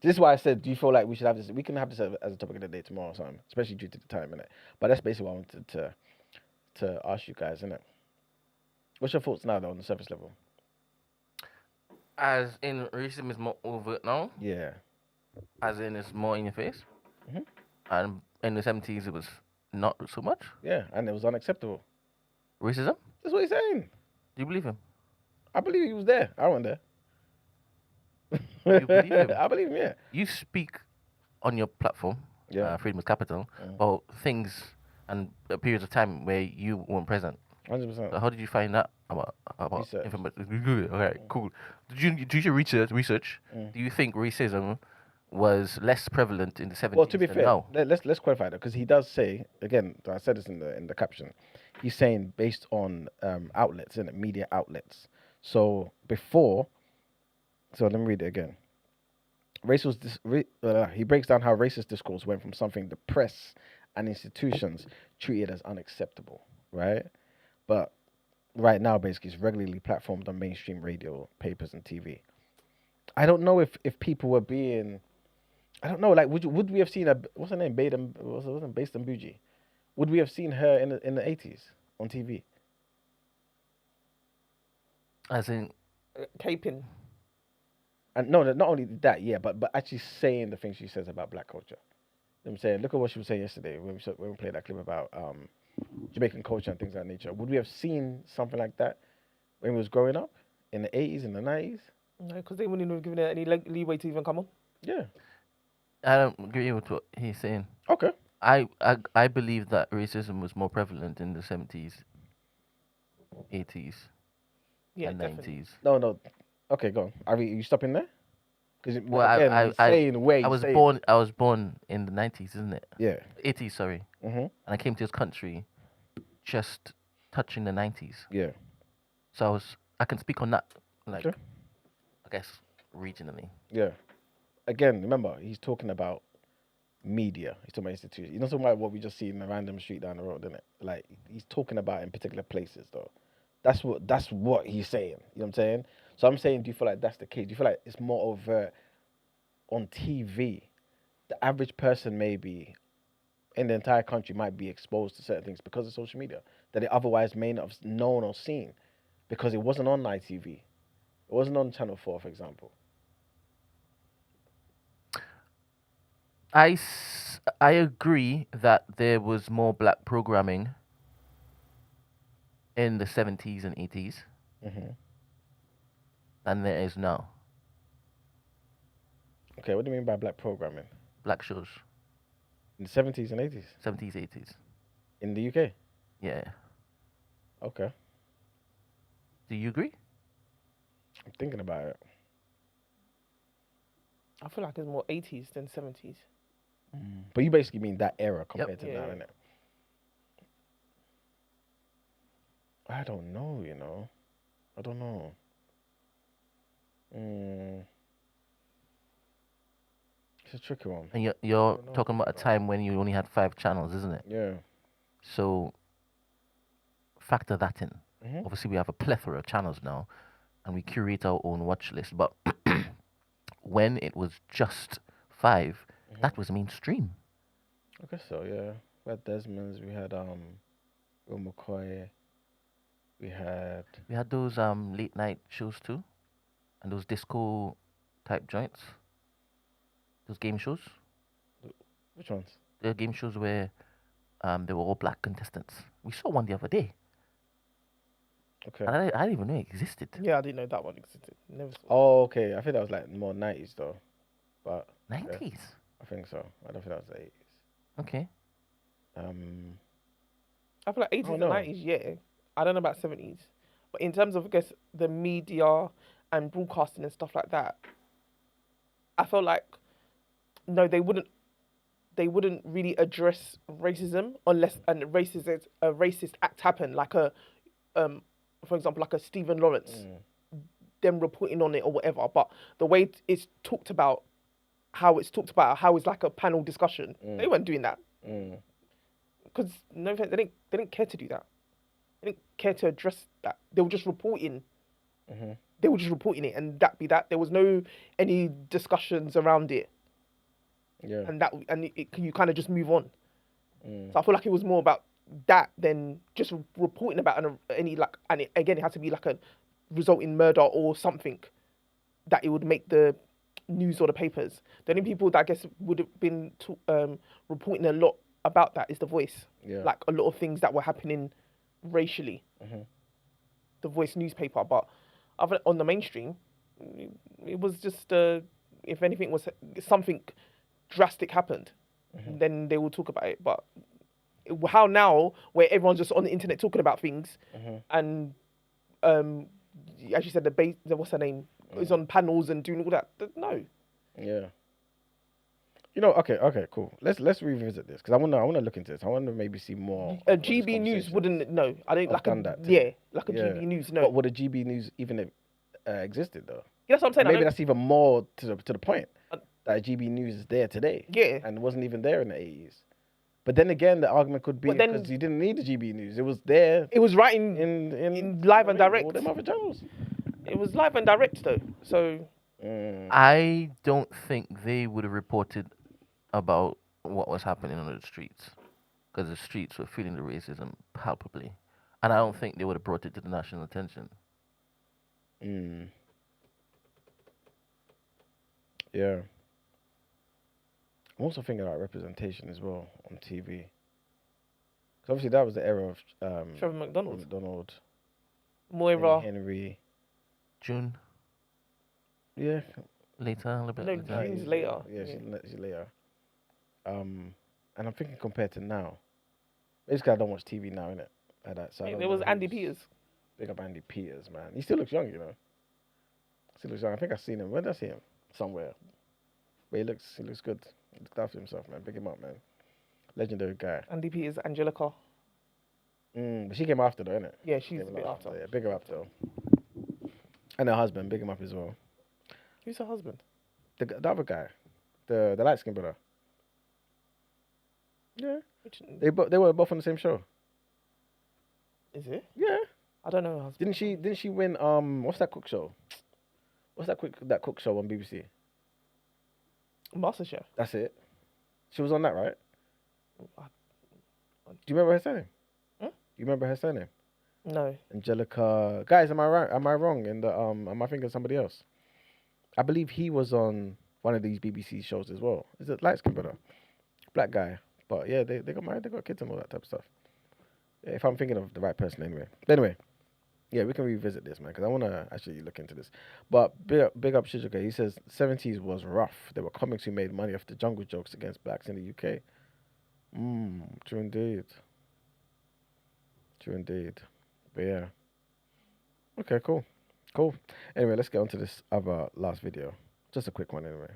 This is why I said, do you feel like we should have this? We can have this as a topic of the day tomorrow or something, especially due to the time, innit? But that's basically what I wanted to ask you guys, innit? What's your thoughts now, though, on the surface level? As in, racism is more overt now? Yeah. As in, it's more in your face? And in the 70s, it was not so much? Yeah, and it was unacceptable. Racism? That's what he's saying. Do you believe him? I believe he was there. I wasn't there. You believe him? I believe him, yeah. You speak on your platform Freedom is Capital, about things and periods of time where you weren't present. 100%. So how did you find that about information? Okay, cool. Did you research? Do you think racism was less prevalent in the 70s? Well, to be than fair, now? let's qualify that, because he does say, again, I said this in the caption, he's saying based on outlets, and media outlets. So before, so let me read it again. He breaks down how racist discourse went from something the press and institutions treated as unacceptable, right? But right now, basically, it's regularly platformed on mainstream radio, papers, and TV. I don't know if people were being, I don't know, like, would we have seen what's her name, wasn't based on Buji? Would we have seen her in the 80s on TV? As in Caping. And no, not only that, yeah, but actually saying the things she says about black culture. You know what I'm saying, look at what she was saying yesterday when we played that clip about Jamaican culture and things of that nature. Would we have seen something like that when we was growing up in the 80s and the 90s? No, because they wouldn't have given her any leeway to even come on. Yeah. I don't agree with what he's saying. Okay. I believe that racism was more prevalent in the 70s, 80s, and definitely. 90s. No. Okay, go on. Are you stopping there? Because Well, I was born in the 90s, isn't it? Yeah. 80s, sorry. And I came to this country just touching the 90s. Yeah. So I can speak on that, like, Sure. I guess, regionally. Yeah. Again, remember, he's talking about media. He's talking about institutions. He's not talking about what we just see in a random street down the road, isn't it? Like, he's talking about in particular places, though. That's what he's saying. You know what I'm saying? So I'm saying, do you feel like that's the case? Do you feel like it's more overt on TV? The average person maybe in the entire country might be exposed to certain things because of social media that they otherwise may not have known or seen because it wasn't on ITV. It wasn't on Channel 4, for example. I agree that there was more black programming in the 70s and 80s than there is now. Okay, what do you mean by black programming? Black shows. In the 70s and 80s? 70s, 80s. In the UK? Yeah. Okay. Do you agree? I'm thinking about it. I feel like it's more 80s than 70s. But you basically mean that era compared to now, innit? I don't know, you know. I don't know. It's a tricky one. And you're talking about a time when you only had 5 channels, isn't it? Yeah. So factor that in. Obviously, we have a plethora of channels now, and we curate our own watch list. But when it was just 5, that was mainstream. I guess so, yeah. We had Desmond's, we had Will McCoy, we had those late night shows too, and those disco type joints, those game shows. Which ones? The game shows where they were all black contestants. We saw one the other day. Okay. And I didn't even know it existed. Yeah, I didn't know that one existed. Never saw. Oh, okay. I think that was like more 90s though. But 90s? Yeah, I think so. I don't think that was the 80s. Okay. I feel like 80s and 90s, yeah. I don't know about 70s. But in terms of, I guess, the media and broadcasting and stuff like that, I felt like, no, they wouldn't really address racism unless a racist act happened, like for example, like a Stephen Lawrence, them reporting on it or whatever. But the way it's talked about, how it's like a panel discussion, they weren't doing that. Because no, they didn't care to do that. They didn't care to address that. They were just reporting. They were just reporting it, and that be that. There was no any discussions around it. Yeah. And you kind of just move on. So I feel like it was more about that than just reporting about any like. And it had to be like a result in murder or something that it would make the news or the papers. The only people that I guess would have been reporting a lot about that is The Voice. Yeah. Like a lot of things that were happening racially. The Voice newspaper, but on the mainstream, it was just if anything was something drastic happened, then they will talk about it. But how now, where everyone's just on the internet talking about things, and as you said, what's her name is on panels and doing all that. No. Yeah. You know, okay, cool. Let's revisit this because I wanna look into this. I wanna maybe see more. A GB News wouldn't. No, I don't like done that. like a GB News. No. But would a GB News even existed though? Yeah, that's what I'm saying. Maybe that's even more to the point that GB News is there today. Yeah. And wasn't even there in the 80s. But then again, the argument could be because you didn't need the GB News. It was there. It was writing in live and direct. All them other channels. It was live and direct though. So I don't think they would have reported about what was happening on the streets, because the streets were feeling the racism palpably, and I don't think they would have brought it to the national attention. Yeah. I'm also thinking about representation as well on TV. Because obviously that was the era of Trevor McDonald. Moira. Henry. June. Yeah. Later, a little bit No, later. June's later. Yeah, she's later. And I'm thinking compared to now. Basically, I don't watch TV now, innit? Like that. So There was Andy Peters. Big up Andy Peters, man. He still looks young, you know. Still looks young. I think I've seen him. Where did I see him? Somewhere. But he looks good. He looked after himself, man. Big him up, man. Legendary guy. Andy Peters, Angelica. But she came after, though, innit? Yeah, she's a bit after. Yeah, big her up, though. And her husband, big him up as well. Who's her husband? The other guy. The light-skinned brother. Yeah. They were both on the same show. Is it? Yeah. I don't know her husband. Didn't she win what's that cook show? What's that cook show on BBC? MasterChef. That's it. She was on that, right? Do you remember her surname? Hmm? Do you remember her surname? No. Angelica. Guys, am I right? Am I wrong? In the am I thinking of somebody else? I believe he was on one of these BBC shows as well. Is it light skin brother? Black guy. But yeah, they got married, they got kids and all that type of stuff. Yeah, if I'm thinking of the right person anyway. Anyway, yeah, we can revisit this, man, because I want to actually look into this. But big up Shizuka. He says 70s was rough. There were comics who made money off the jungle jokes against blacks in the UK. True indeed. True indeed. But yeah. Okay, cool. Cool. Anyway, let's get on to this other last video. Just a quick one anyway.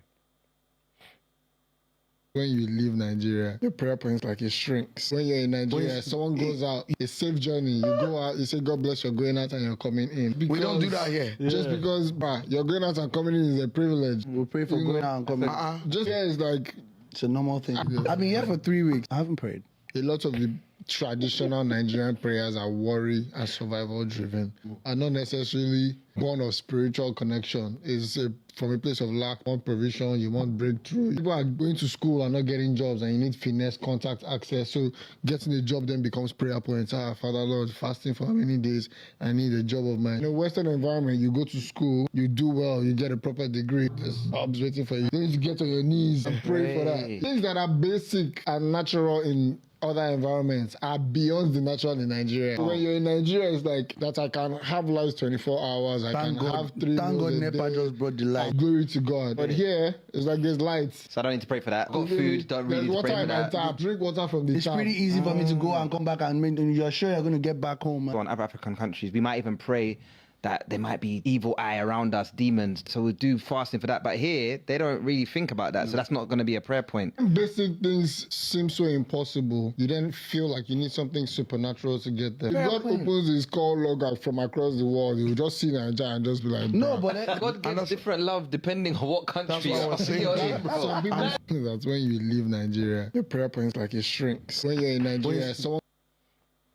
When you leave Nigeria, your prayer points like it shrinks. When you're in Nigeria, someone goes out, it's a safe journey. You go out, you say, God bless, you're going out and you're coming in. We don't do that here. Just because you're going out and coming in is a privilege. We pray for going out and coming in. Just here is like... It's a normal thing. I've been here for 3 weeks. I haven't prayed. A lot of the traditional Nigerian prayers are worry and survival driven, are not necessarily one of spiritual connection. It's from a place of lack, want provision, you want breakthrough. People are going to school and not getting jobs, and you need finesse, contact, access. So getting a job then becomes prayer points. Father Lord, fasting for how many days? I need a job of mine. In a Western environment, you go to school, you do well, you get a proper degree. There's jobs waiting for you. Then you get on your knees and pray for that. Things that are basic and natural in other environments are beyond the natural in Nigeria. When you're in Nigeria, it's like that I can have lights 24 hours. I can have 3 Thank God NEPA just brought the light. Glory to God. But here, it's like there's lights. So I don't need to pray for that. I've got food, don't really need to pray for that. Tap. Drink water from the It's tap. pretty easy for me to go and come back and you're sure you're going to get back home. In other African countries, we might even pray that there might be evil eye around us, demons. So we'll do fasting for that. But here, they don't really think about that. So that's not going to be a prayer point. Basic things seem so impossible. You then feel like you need something supernatural to get there. If God opens his call log out from across the world, you will just see Nigeria and just be like, no, but God gives different love depending on what country you're in. Some people that when you leave Nigeria, your prayer points like it shrinks. When you're in Nigeria, someone...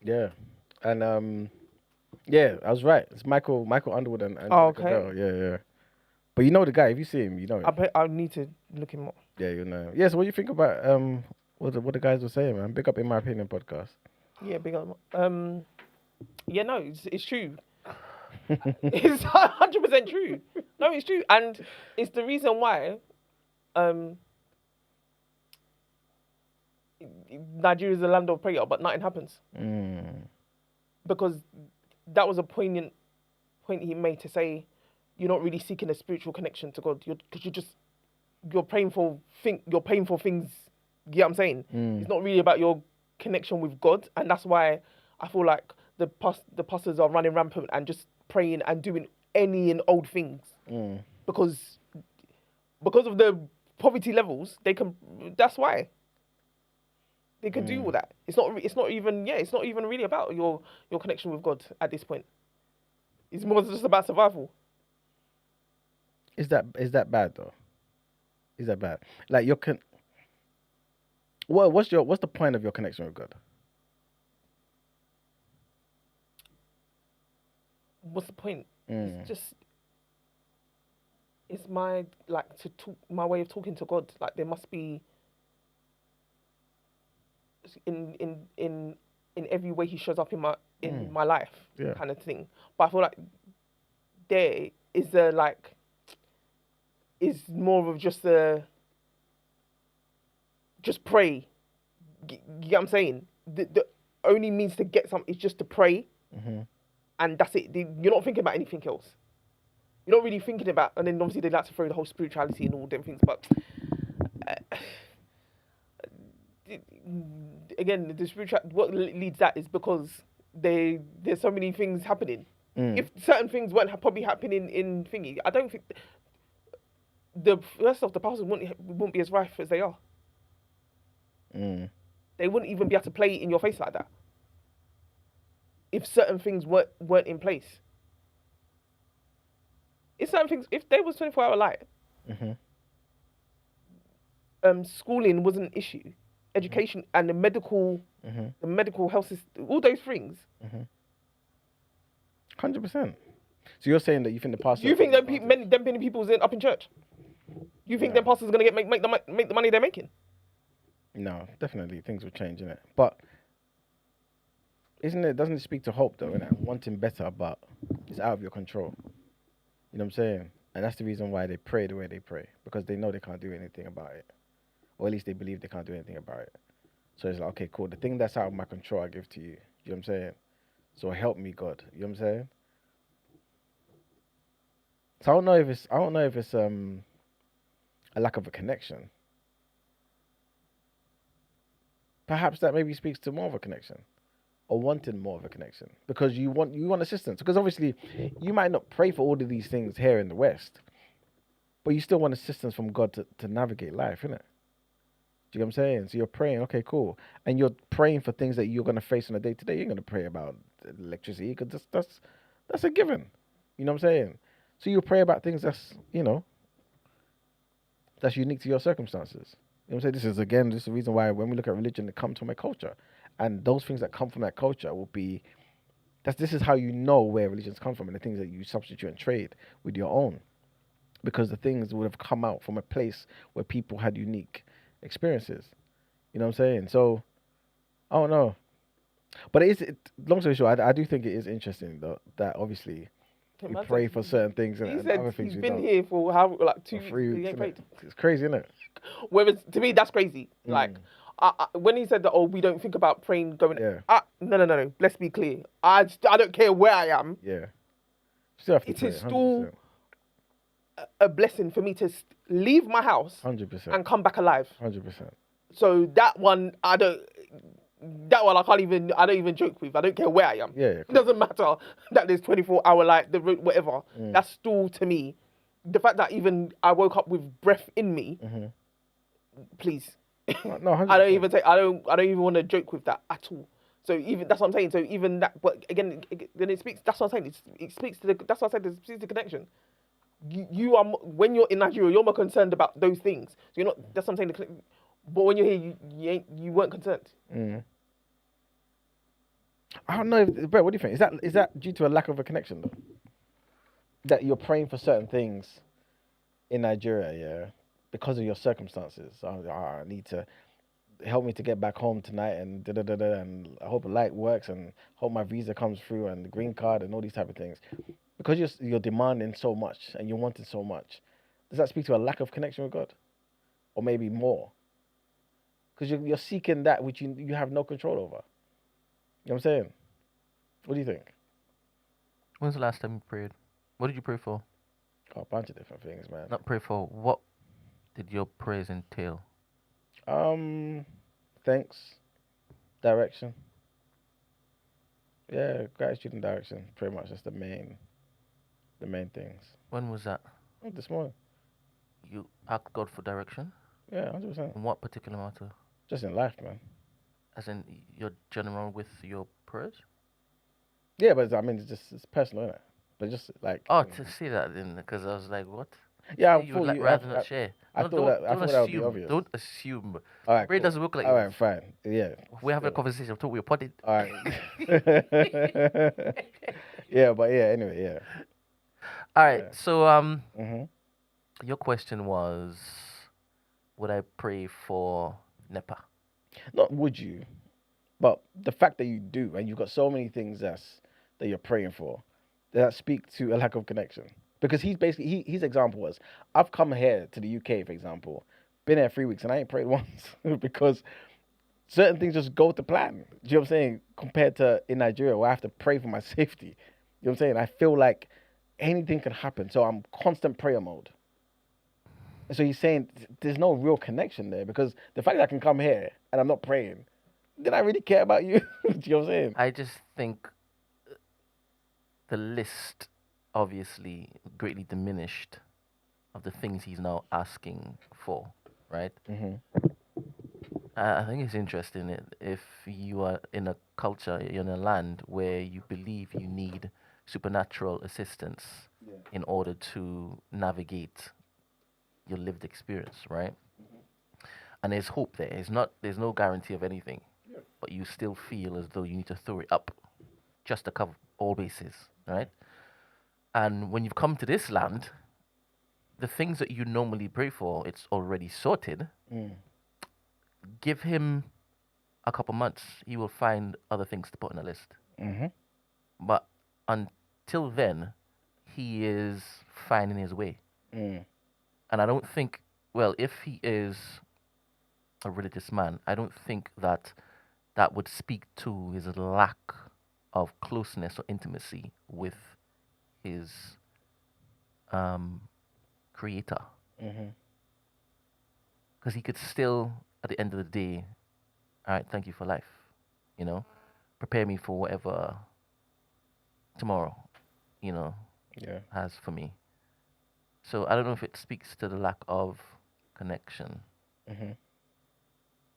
Yeah. And yeah, I was right. It's Michael Underwood and okay. Bell. Yeah. But you know the guy. If you see him, you know him. I need to look him up. Yeah, you know. Yeah, so what do you think about what the guys were saying, man? Big up In My Opinion podcast. Yeah, big up. Yeah, no, it's true. It's 100% true. No, it's true. And it's the reason why Nigeria is a land of prayer, but nothing happens. Because that was a poignant point he made to say you're not really seeking a spiritual connection to God. Because you're praying for things You get what I'm saying? It's not really about your connection with God, and that's why I feel like the pastors are running rampant and just praying and doing any and old things because of the poverty levels. They can. That's why they can do all that. It's not even really about your connection with God at this point. It's more just about survival. Is that bad though? Is that bad? Like what's the point of your connection with God? What's the point? It's my my way of talking to God. Like there must be in every way He shows up in my life, kind of thing. But I feel like there is is more of just pray. You get what I'm saying? The only means to get something is just to pray, and that's it. You're not thinking about anything else. You're not really thinking about, and then obviously they like to throw the whole spirituality and all them things, but again, the spiritual, what leads that is because there's so many things happening. If certain things weren't probably happening in thingy, I don't think the rest of the pastors wouldn't be as rife as they are. They wouldn't even be able to play in your face like that if certain things weren't in place. If certain things, if there was 24-hour light, schooling wasn't an issue, education and the medical health system, all those things. 100%. So you're saying that you think the pastors? You think them many people up in church? You think them pastors are gonna make the money they're making? No, definitely things will change, innit? But doesn't it speak to hope though, innit? Wanting better, but it's out of your control. You know what I'm saying? And that's the reason why they pray the way they pray, because they know they can't do anything about it, or at least they believe they can't do anything about it. So it's like, okay, cool. The thing that's out of my control, I give to you. You know what I'm saying? So help me, God. You know what I'm saying? So I don't know if it's a lack of a connection. Perhaps that maybe speaks to more of a connection, or wanting more of a connection, because you want assistance. Because obviously, you might not pray for all of these things here in the West, but you still want assistance from God to navigate life, innit? Do you know what I'm saying? So you're praying, okay, cool, and you're praying for things that you're gonna face on a day to day. You're gonna pray about electricity, because that's a given. You know what I'm saying? So you pray about things that's unique to your circumstances. You know what I'm saying? This is the reason why when we look at religion, it comes from a culture. And those things that come from that culture will be, this is how you know where religions come from, and the things that you substitute and trade with your own. Because the things would have come out from a place where people had unique experiences. You know what I'm saying? So, I don't know. But long story short, I do think it is interesting though, that obviously we pray for certain things and other things. He's been here for how, like 2 weeks. He ain't paid. It's crazy, isn't it? Whereas to me, that's crazy. Like, when he said that, we don't think about praying going. No. Let's be clear. I don't care where I am. Yeah. Still have to it pray, is still a blessing for me to leave my house 100% and come back alive. 100%. So that one, I don't even joke with. I don't care where I am. Yeah. It doesn't matter that there's 24-hour light, whatever. That's still, to me, the fact that even I woke up with breath in me. Please. No, 100%. I don't even want to joke with that at all. So even that's what I'm saying. So even that, but again, then it speaks. That's what I'm saying. It speaks to that's what I said. It speaks to the connection. You are, when you're in Nigeria, you're more concerned about those things. So you're not. That's what I'm saying. But when you're here, you weren't concerned. I don't know, Brett. What do you think? Is that due to a lack of a connection though? That you're praying for certain things in Nigeria, yeah, because of your circumstances. I need to help me to get back home tonight, and and I hope the light works, and hope my visa comes through, and the green card, and all these type of things. Because you're demanding so much and you're wanting so much, does that speak to a lack of connection with God, or maybe more? Because you're seeking that which you have no control over. You know what I'm saying? What do you think? When's the last time you prayed? What did you pray for? Oh, a bunch of different things, man. Not pray for. What did your prayers entail? Thanks. Direction. Yeah, gratitude and direction. Pretty much that's the main things. When was that? This morning. You asked God for direction? Yeah, 100%. In what particular matter? Just in life, man. As in your general with your prayers? Yeah, but I mean, it's personal, isn't it? But just like. Oh, to see that then, because I was like, what? Yeah, I you thought would like you. rather not share. I No, thought that would be assume. obvious. Don't assume. All right, Brain cool. doesn't work like All yours. right, fine. Yeah. We're having a conversation. I thought we were potted. All right. Yeah, but yeah. Anyway, yeah. All right. Yeah. So Mm-hmm. your question was, would I pray for NEPA? Not would you, but the fact that you do, and you've got so many things that you're praying for, that speak to a lack of connection. Because he's basically his example was, I've come here to the UK, for example, been here 3 weeks, and I ain't prayed once because certain things just go to plan. Do you know what I'm saying? Compared to in Nigeria, where I have to pray for my safety. You know what I'm saying? I feel like anything can happen, so I'm constant prayer mode. And so he's saying there's no real connection there, because the fact that I can come here and I'm not praying, did I really care about you? Do you know what I'm saying? I just think the list obviously greatly diminished of the things he's now asking for, right? Mm-hmm. I think it's interesting if you are in a culture, you're in a land where you believe you need supernatural assistance in order to navigate your lived experience, right? And there's hope there. There's no guarantee of anything, but you still feel as though you need to throw it up just to cover all bases, right? And when you've come to this land, the things that you normally pray for, it's already sorted. Give him a couple months, he will find other things to put on the list. Mm-hmm. But until then, he is finding his way. Mm. And I don't think, well, if he is a religious man, I don't think that would speak to his lack of closeness or intimacy with his creator. Because he could still, at the end of the day, all right, thank you for life. You know, prepare me for whatever tomorrow, has for me. So I don't know if it speaks to the lack of connection.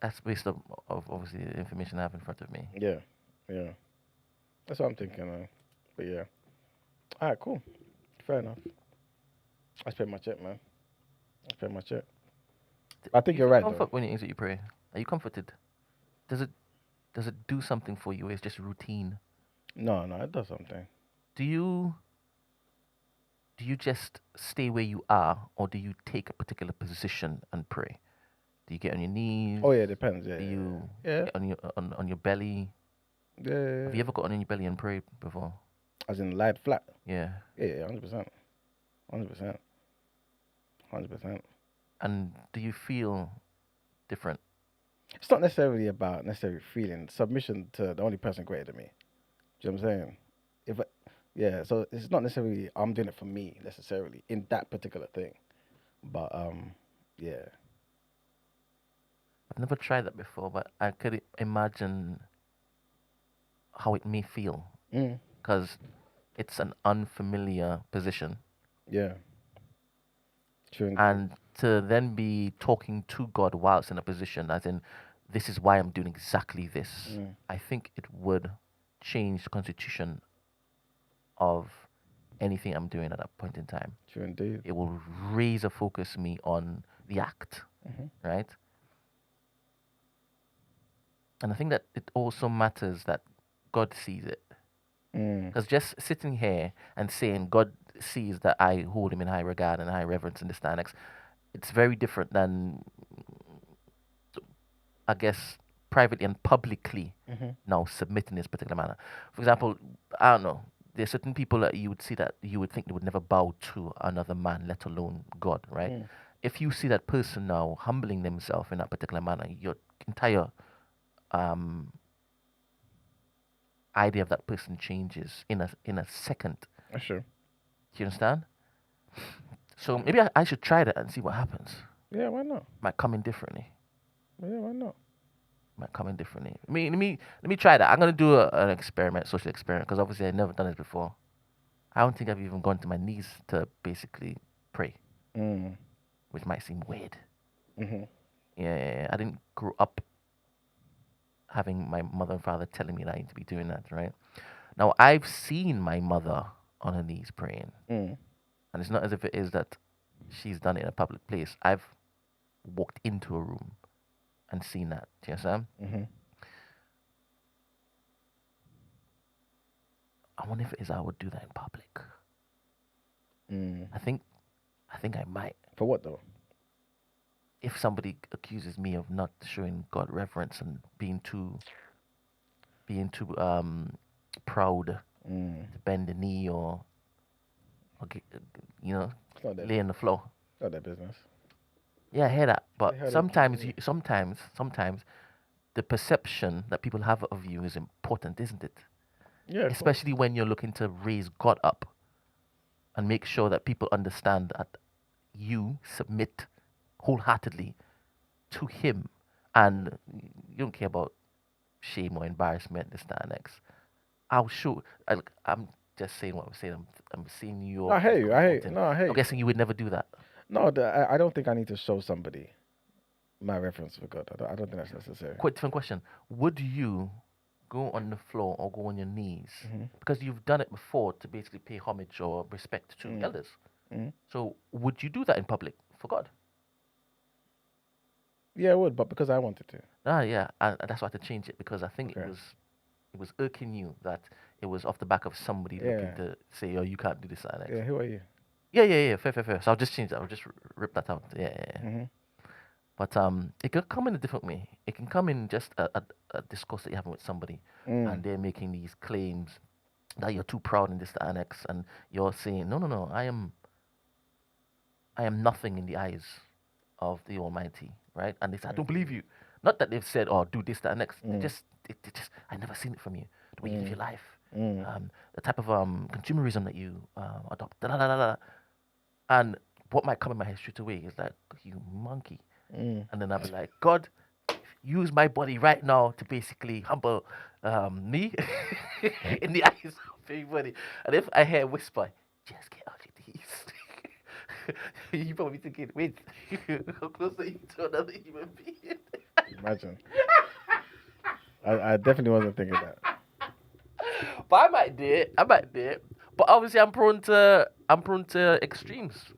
That's based on obviously the information I have in front of me. Yeah. That's what I'm thinking. But yeah. All right, cool. Fair enough. That's pretty much it, man. That's pretty much it. I think you're right, though. Comfort when it is that you pray. Are you comforted? Does it do something for you? Or it's just routine? No, it does something. Do you just stay where you are, or do you take a particular position and pray? Do you get on your knees? Oh yeah, it depends. Yeah. Do you get on your belly? Yeah. Have you ever gotten on your belly and prayed before? As in lied flat? Yeah. Yeah, 100%. 100%. And do you feel different? It's not necessarily about feeling. Submission to the only person greater than me. Do you know what I'm saying? So it's not necessarily I'm doing it for me necessarily in that particular thing. But yeah. I've never tried that before, but I could imagine how it may feel. Because it's an unfamiliar position. Yeah. True. And to then be talking to God whilst in a position, as in, this is why I'm doing exactly this. I think it would change the constitution of anything I'm doing at that point in time. True indeed. It will razor focus me on the act, right? And I think that it also matters that God sees it. Because just sitting here and saying God sees that I hold him in high regard and high reverence and this, that, and next, it's very different than, I guess, privately and publicly now submitting this particular manner. For example, I don't know, there's certain people that you would see that you would think they would never bow to another man, let alone God, right? If you see that person now humbling themselves in that particular manner, your entire idea of that person changes in a second. Sure. Do you understand? So maybe I should try that and see what happens. Yeah, why not? Might come in differently. Yeah, why not? Might come in differently. Let me try that. I'm gonna do an experiment, social experiment, because obviously I've never done it before. I don't think I've even gone to my knees to basically pray, which might seem weird. Yeah, I didn't grow up having my mother and father telling me that I need to be doing that, right? Now, I've seen my mother on her knees praying. And it's not as if it is that she's done it in a public place. I've walked into a room and seen that. Do you understand? I wonder if it is I would do that in public. I think I might. For what though? If somebody accuses me of not showing God reverence and being too proud to bend the knee or get, lay on the floor. It's not their business. Yeah, I hear that. But They heard sometimes the perception that people have of you is important, isn't it? Yeah. Especially when you're looking to raise God up and make sure that people understand that you submit wholeheartedly to Him, and you don't care about shame or embarrassment, this, that, and next. I'm just saying what I'm saying. I'm seeing you. I hate you. I hate. I'm guessing you would never do that. No, I don't think I need to show somebody my reference for God. I don't think that's necessary. Quite different question. Would you go on the floor or go on your knees? Because you've done it before to basically pay homage or respect to the elders. So would you do that in public for God? Yeah, I would, but because I wanted to. Yeah, and that's why I had to change it, because I think it was irking you that it was off the back of somebody looking to say, oh, you can't do this, that, Yeah, who are you? Yeah, fair. So I'll just change that. I'll just rip that out. Yeah. But it can come in a different way. It can come in just a discourse that you're having with somebody, and they're making these claims that you're too proud in this, that, and next, and you're saying, no, I am nothing in the eyes of the Almighty, right? And they say, I don't believe you. Not that they've said, oh, do this, that, and next. They just, I never seen it from you. The way you live your life, the type of consumerism that you adopt, And what might come in my head straight away is like, you monkey. And then I'll be like, God, use my body right now to basically humble me in the eyes of everybody. And if I hear a whisper, just get out of these. You probably thinking, wait, how close are you to another human being? Imagine. I definitely wasn't thinking that. But I might do it. But obviously, I'm prone to extremes.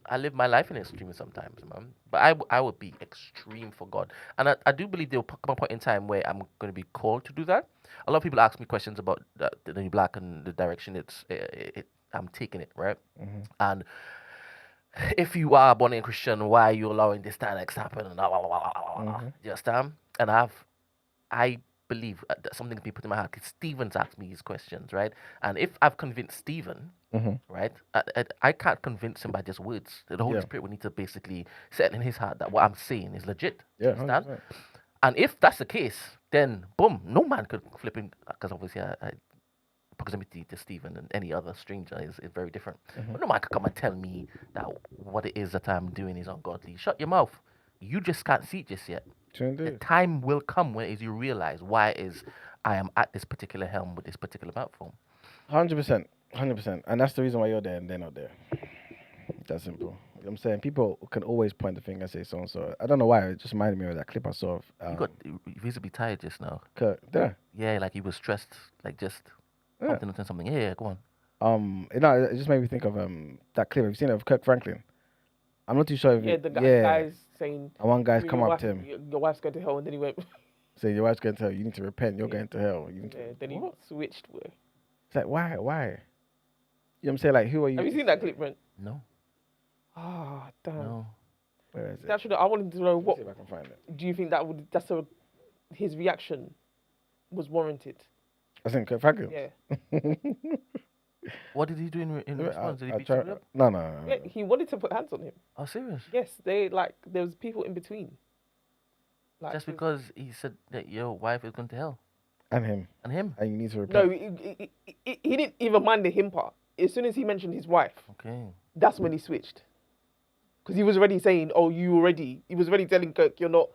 I live my life in extremes sometimes, man. But I would be extreme for God. And I do believe there will come a point in time where I'm going to be called to do that. A lot of people ask me questions about the New Black and the direction I'm taking it, right? And if you are born again Christian, why are you allowing this, that, next happen? And you understand? And I believe that something can be put in my heart. Because Stephen's asked me these questions, right? And if I've convinced Stephen, right, I can't convince him by just words. The Holy Spirit will need to basically settle in his heart that what I'm saying is legit. Yeah, understand? 100%. And if that's the case, then boom, no man could flip in, because obviously proximity to Stephen and any other stranger is very different. But no man could come and tell me that what it is that I'm doing is ungodly. Shut your mouth. You just can't see it just yet. The time will come when you realize why it is I am at this particular helm with this particular platform. 100%. And that's the reason why you're there and they're not there. That's simple. You know what I'm saying? People can always point the finger and say so and so. I don't know why. It just reminded me of that clip I saw of. You got visibly tired just now. Kirk. Yeah. Yeah, like he was stressed, like just something. Yeah, go on. It just made me think of that clip. Have you seen it of Kirk Franklin? I'm not too sure if the guy's saying. And one guy's come up to him. Your wife's going to hell, and then he went. Say your wife's going to hell. You need to repent. You're going to hell. Then he switched. It's like why? You know what I'm saying? Like who are you? Have you seen that clip, Brent? No. Ah, damn. No. Where is it? Actually, I wanted to know what. See if I can find it. Do you think his reaction was warranted? I think Kirk Franklin. Yeah. What did he do in response? Did he beat you up? No. Yeah, he wanted to put hands on him. Oh, serious? Yes, there was people in between. Like, just because he said that your wife is going to hell. And him. And him. And you need to repent. No, he didn't even mind the him part. As soon as he mentioned his wife, that's when he switched. Because he was already saying, he was already telling Kirk, you're not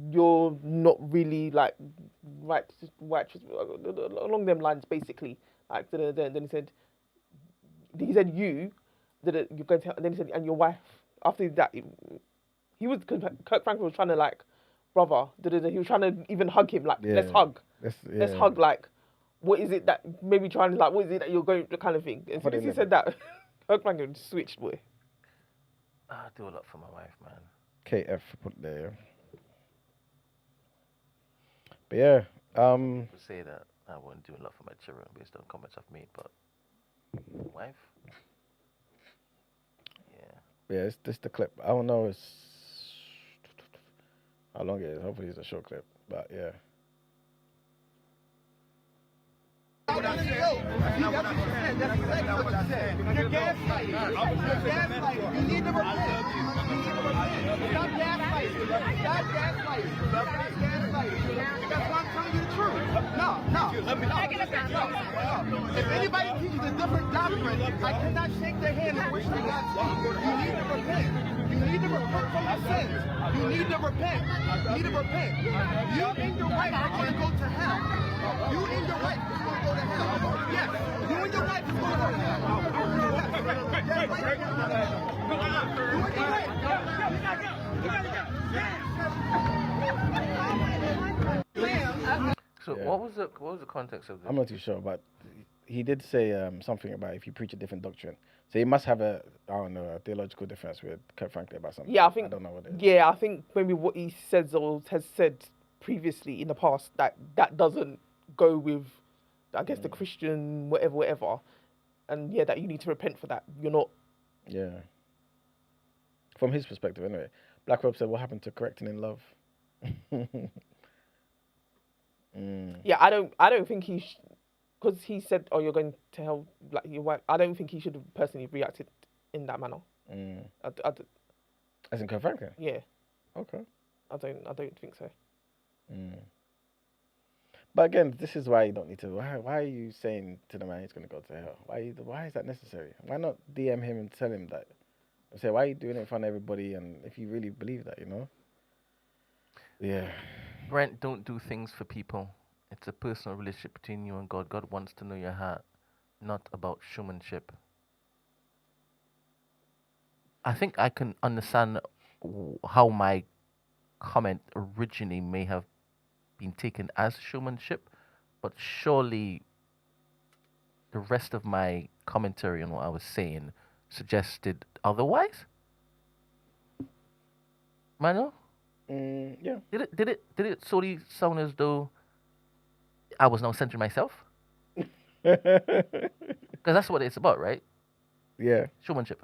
you're not really like right along them lines, basically. Like then he said you that you're going to, and then he said and your wife. After that, he was Kirk Franklin was trying to like, brother, he was trying to even hug him, like let's hug, let's hug, like what is it that maybe trying to like what is it that you're going to kind of thing. As soon as he said that, Kirk Franklin switched, boy. I do a lot for my wife, man. KF put there. But yeah, I would say that I wouldn't do a lot for my children based on comments I've made, but my wife. Yeah, it's just the clip. I don't know how long it is. Hopefully it's a short clip. But yeah. You're gaslighting. You need to repent. Stop gaslighting. Stop gaslighting. Stop gaslighting. That's why I'm telling you the truth. No. If anybody teaches a different doctrine, I cannot shake their hand and wish them Godspeed. You need to repent. You need to repent from your sins. You need to repent. You need to repent. You and your wife are going to go to hell. You and your wife is going to go to hell. Yes. You and your wife is going to go to hell. So what was the context of this? I'm not too sure, but he did say something about if you preach a different doctrine. So he must have a theological difference with Kirk Franklin about something. Yeah, I think. I don't know what it is. Yeah, I think maybe what he says or has said previously in the past that doesn't go with, I guess, the Christian whatever, and yeah, that you need to repent for that. You're not. Yeah. From his perspective, anyway. Black Rob said, "What happened to correcting in love?" Yeah, I don't think he, because he said, "Oh, you're going to hell," like your wife. I don't think he should have personally reacted in that manner. As in Kirk Franklin? Yeah. Okay. I don't think so. But again, this is why you don't need to. Why are you saying to the man he's going to go to hell? Why is that necessary? Why not DM him and tell him that? Say, why are you doing it in front of everybody? And if you really believe that, you know? Yeah. Brent, don't do things for people. It's a personal relationship between you and God. God wants to know your heart, not about showmanship. I think I can understand how my comment originally may have been taken as showmanship, but surely the rest of my commentary on what I was saying suggested otherwise. Mano? Yeah. Did it solely sound as though I was now centering myself? Because that's what it's about, right? Yeah. Showmanship.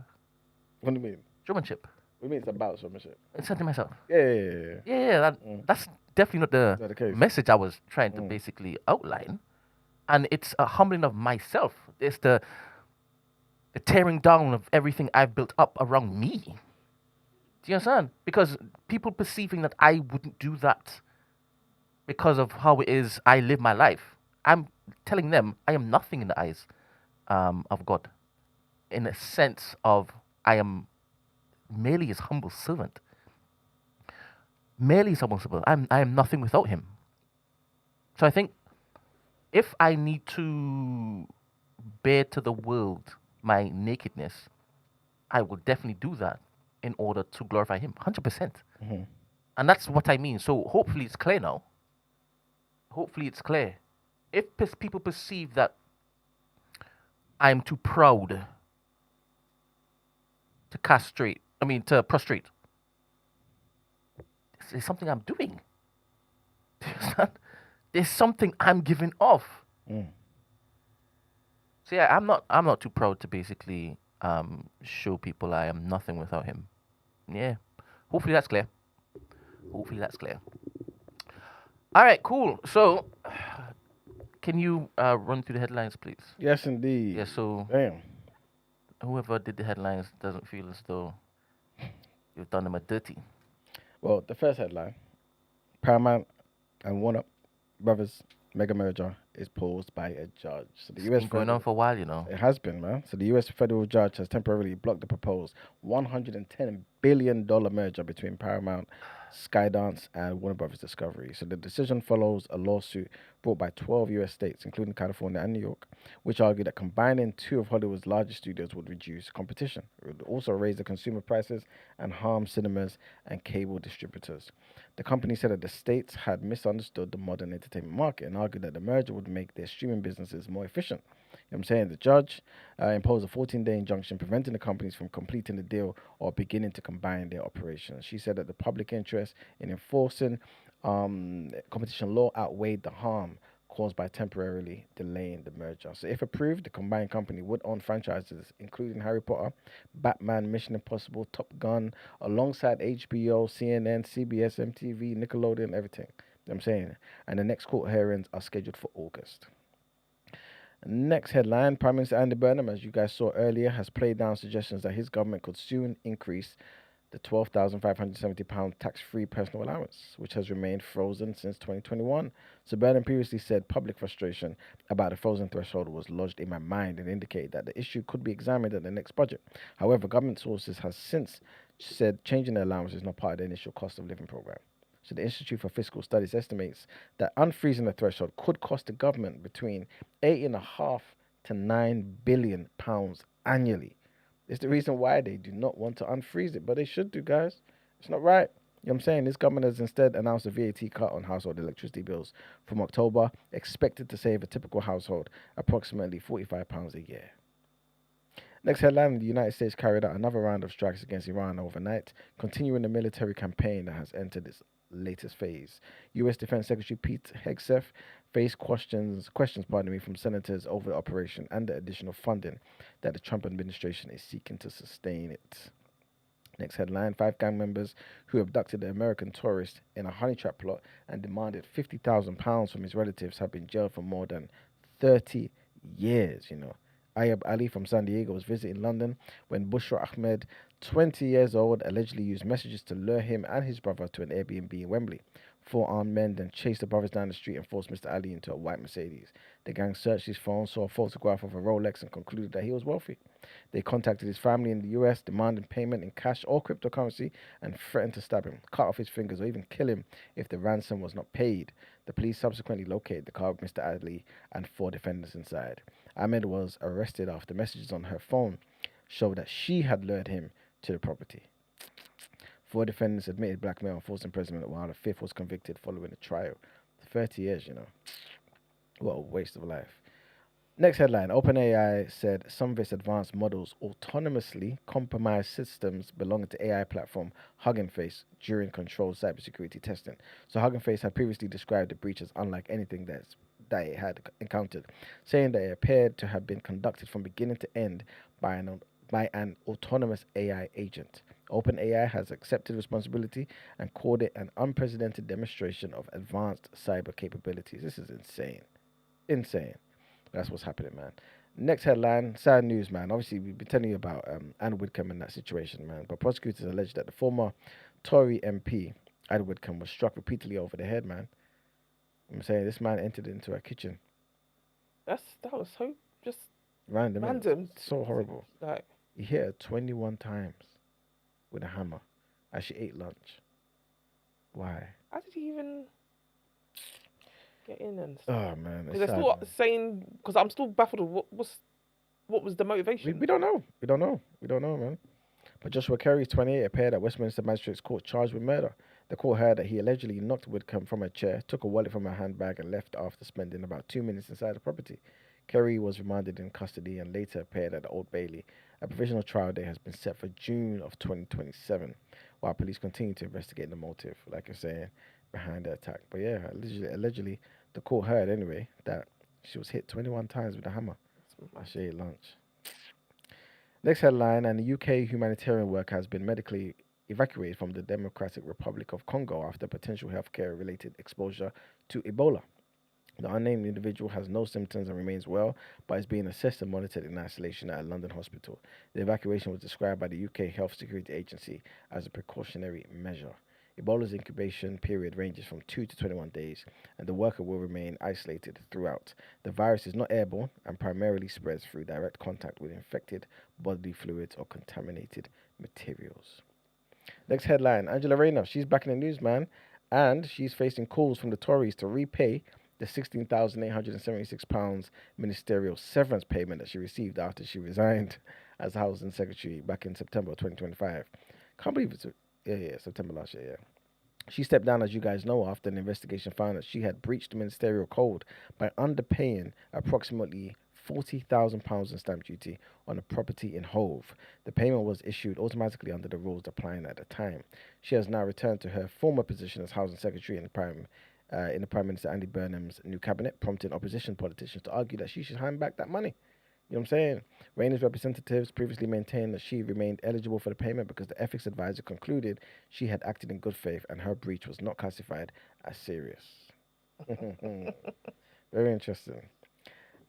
What do you mean? Showmanship. What do you mean it's about showmanship? It's centering myself. Yeah. That's definitely not the case? message I was trying to basically outline. And it's a humbling of myself. It's the tearing down of everything I've built up around me. Do you understand? Because people perceiving that I wouldn't do that because of how it is I live my life. I'm telling them I am nothing in the eyes of God. In a sense of I am merely his humble servant. Merely his humble servant. I am nothing without him. So I think if I need to bear to the world my nakedness, I will definitely do that in order to glorify him, 100%. And that's what I mean. So hopefully it's clear now. Hopefully it's clear. If people perceive that I'm too proud to prostrate, there's something I'm doing. Do you understand? There's something I'm giving off. So yeah, I'm not too proud to basically show people I am nothing without him. Yeah. Hopefully that's clear. All right, cool. So can you run through the headlines, please? Yes, indeed. Yeah, so Damn. Whoever did the headlines doesn't feel as though you've done them a dirty. Well, the first headline, Paramount and Warner Brothers mega merger is paused by a judge. So the It's been going on for a while, you know. It has been, man. So the U.S. federal judge has temporarily blocked the proposed $110 billion merger between Paramount Skydance, and Warner Brothers Discovery. So the decision follows a lawsuit brought by 12 U.S. states, including California and New York, which argued that combining two of Hollywood's largest studios would reduce competition. It would also raise the consumer prices and harm cinemas and cable distributors. The company said that the states had misunderstood the modern entertainment market and argued that the merger would make their streaming businesses more efficient. You know what I'm saying? The judge imposed a 14-day injunction preventing the companies from completing the deal or beginning to combine their operations. She said that the public interest in enforcing competition law outweighed the harm caused by temporarily delaying the merger. So if approved, the combined company would own franchises including Harry Potter, Batman, Mission Impossible, Top Gun, alongside HBO, CNN, CBS, MTV, Nickelodeon, everything. You know what I'm saying? And the next court hearings are scheduled for August. Next headline, Prime Minister Andy Burnham, as you guys saw earlier, has played down suggestions that his government could soon increase the £12,570 tax-free personal allowance, which has remained frozen since 2021. So Burnham previously said public frustration about the frozen threshold was lodged in my mind and indicated that the issue could be examined at the next budget. However, government sources have since said changing the allowance is not part of the initial cost of living program. So the Institute for Fiscal Studies estimates that unfreezing the threshold could cost the government between £8.5 to £9 billion annually. It's the reason why they do not want to unfreeze it, but they should do, guys. It's not right. You know what I'm saying? This government has instead announced a VAT cut on household electricity bills from October, expected to save a typical household approximately £45 a year. Next headline, the United States carried out another round of strikes against Iran overnight, continuing the military campaign that has entered its latest phase. U.S. Defense Secretary Pete Hegseth faced questions from senators over the operation and the additional funding that the Trump administration is seeking to sustain it. Next headline, 5 gang members who abducted an American tourist in a honey trap plot and demanded £50,000 from his relatives have been jailed for more than 30 years, you know. Ayab Ali from San Diego was visiting London when Bushra Ahmed, 20 years old, allegedly used messages to lure him and his brother to an Airbnb in Wembley. 4 armed men then chased the brothers down the street and forced Mr. Ali into a white Mercedes. The gang searched his phone, saw a photograph of a Rolex and concluded that he was wealthy. They contacted his family in the US, demanding payment in cash or cryptocurrency, and threatened to stab him, cut off his fingers, or even kill him if the ransom was not paid. The police subsequently located the car with Mr. Ali and 4 defendants inside. Ahmed was arrested after messages on her phone showed that she had lured him to the property. 4 defendants admitted blackmail and forced imprisonment, while the 5th was convicted following a trial. 30 years, you know. What a waste of life. Next headline, OpenAI said some of its advanced models autonomously compromised systems belonging to AI platform Hugging Face during controlled cybersecurity testing. So Hugging Face had previously described the breach as unlike anything that it had encountered, saying that it appeared to have been conducted from beginning to end by an autonomous AI agent. OpenAI has accepted responsibility and called it an unprecedented demonstration of advanced cyber capabilities. This is insane. Insane. That's what's happening, man. Next headline, sad news, man. Obviously, we've been telling you about Anne Whitcomb in that situation, man. But prosecutors alleged that the former Tory MP, Anne Whitcomb, was struck repeatedly over the head, man. I'm saying this man entered into her kitchen. That was so just random. So horrible. Like, he hit her 21 times with a hammer as she ate lunch. Why? How did he even get in and stuff? Oh man, because they're still saying. Because I'm still baffled of what was the motivation. We don't know. We don't know, man. But Joshua Kerry, 28, appeared at Westminster Magistrates Court charged with murder. The court heard that he allegedly knocked Whitcomb from her chair, took a wallet from her handbag, and left after spending about 2 minutes inside the property. Kerry was remanded in custody and later appeared at the Old Bailey. A provisional trial date has been set for June of 2027, while police continue to investigate the motive, like you're saying, behind the attack. But yeah, allegedly, the court heard anyway that she was hit 21 times with a hammer as she ate lunch. Next headline, and the UK humanitarian worker has been medically evacuated from the Democratic Republic of Congo after potential healthcare-related exposure to Ebola. The unnamed individual has no symptoms and remains well, but is being assessed and monitored in isolation at a London hospital. The evacuation was described by the UK Health Security Agency as a precautionary measure. Ebola's incubation period ranges from 2 to 21 days, and the worker will remain isolated throughout. The virus is not airborne and primarily spreads through direct contact with infected bodily fluids or contaminated materials. Next headline, Angela Rayner, she's back in the news, man. And she's facing calls from the Tories to repay the £16,876 ministerial severance payment that she received after she resigned as Housing Secretary back in September 2025. Can't believe it's, September last year, She stepped down, as you guys know, after an investigation found that she had breached the ministerial code by underpaying approximately £40,000 in stamp duty on a property in Hove. The payment was issued automatically under the rules applying at the time. She has now returned to her former position as Housing Secretary in the Prime Minister Andy Burnham's new cabinet, prompting opposition politicians to argue that she should hand back that money. You know what I'm saying? Rayner's representatives previously maintained that she remained eligible for the payment because the ethics advisor concluded she had acted in good faith and her breach was not classified as serious. Very interesting.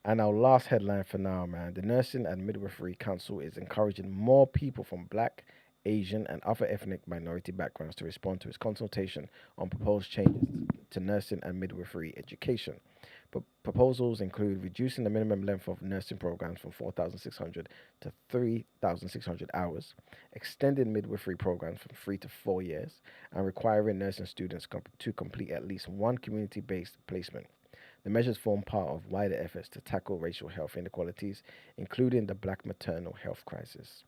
And our last headline for now, man. The Nursing and Midwifery Council is encouraging more people from Black, Asian, and other ethnic minority backgrounds to respond to its consultation on proposed changes to nursing and midwifery education. Proposals include reducing the minimum length of nursing programs from 4,600 to 3,600 hours, extending midwifery programs from 3 to 4 years, and requiring nursing students to complete at least one community-based placement. The measures form part of wider efforts to tackle racial health inequalities, including the Black maternal health crisis.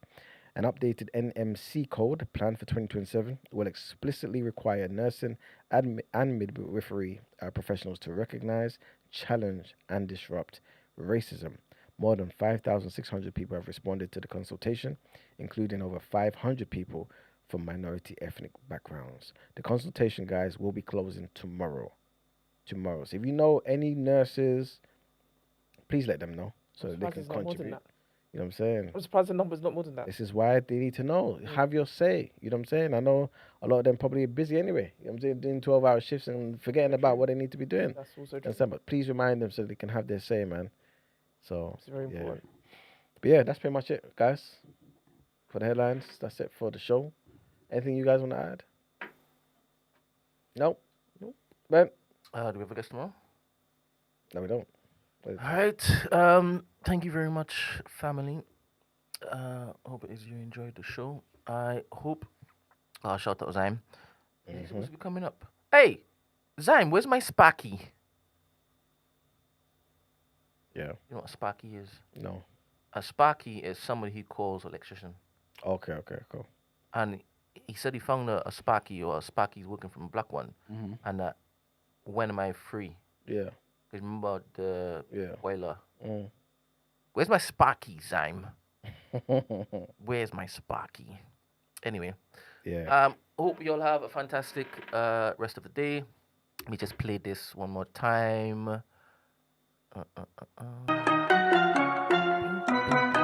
An updated NMC code planned for 2027 will explicitly require nursing and midwifery professionals to recognize, challenge, and disrupt racism. More than 5,600 people have responded to the consultation, including over 500 people from minority ethnic backgrounds. The consultation, guys, will be closing tomorrow. So if you know any nurses, please let them know so that they can contribute. You know what I'm saying? I'm surprised the number's not more than that. This is why they need to know. Have your say. You know what I'm saying? I know a lot of them probably are busy anyway. You know what I'm saying? Doing 12-hour shifts and forgetting about what they need to be doing. That's also true. But please remind them so they can have their say, man. So it's very important. But yeah, that's pretty much it, guys. For the headlines, that's it for the show. Anything you guys want to add? Nope. Ben? Do we have a guest tomorrow? No, we don't. All right. Thank you very much, family. Hope you enjoyed the show. I hope. Shout out to Zyme. He's supposed to be coming up. Hey, Zyme, where's my Sparky? Yeah. You know what a Sparky is? No. A Sparky is somebody he calls electrician. Okay, cool. And he said he found a Sparky, or a Sparky's working from a black one. And when am I free? Yeah. Because remember the boiler. Where's my Sparky, Zyme? Where's my Sparky? Anyway. Yeah. Hope you all have a fantastic rest of the day. Let me just play this one more time.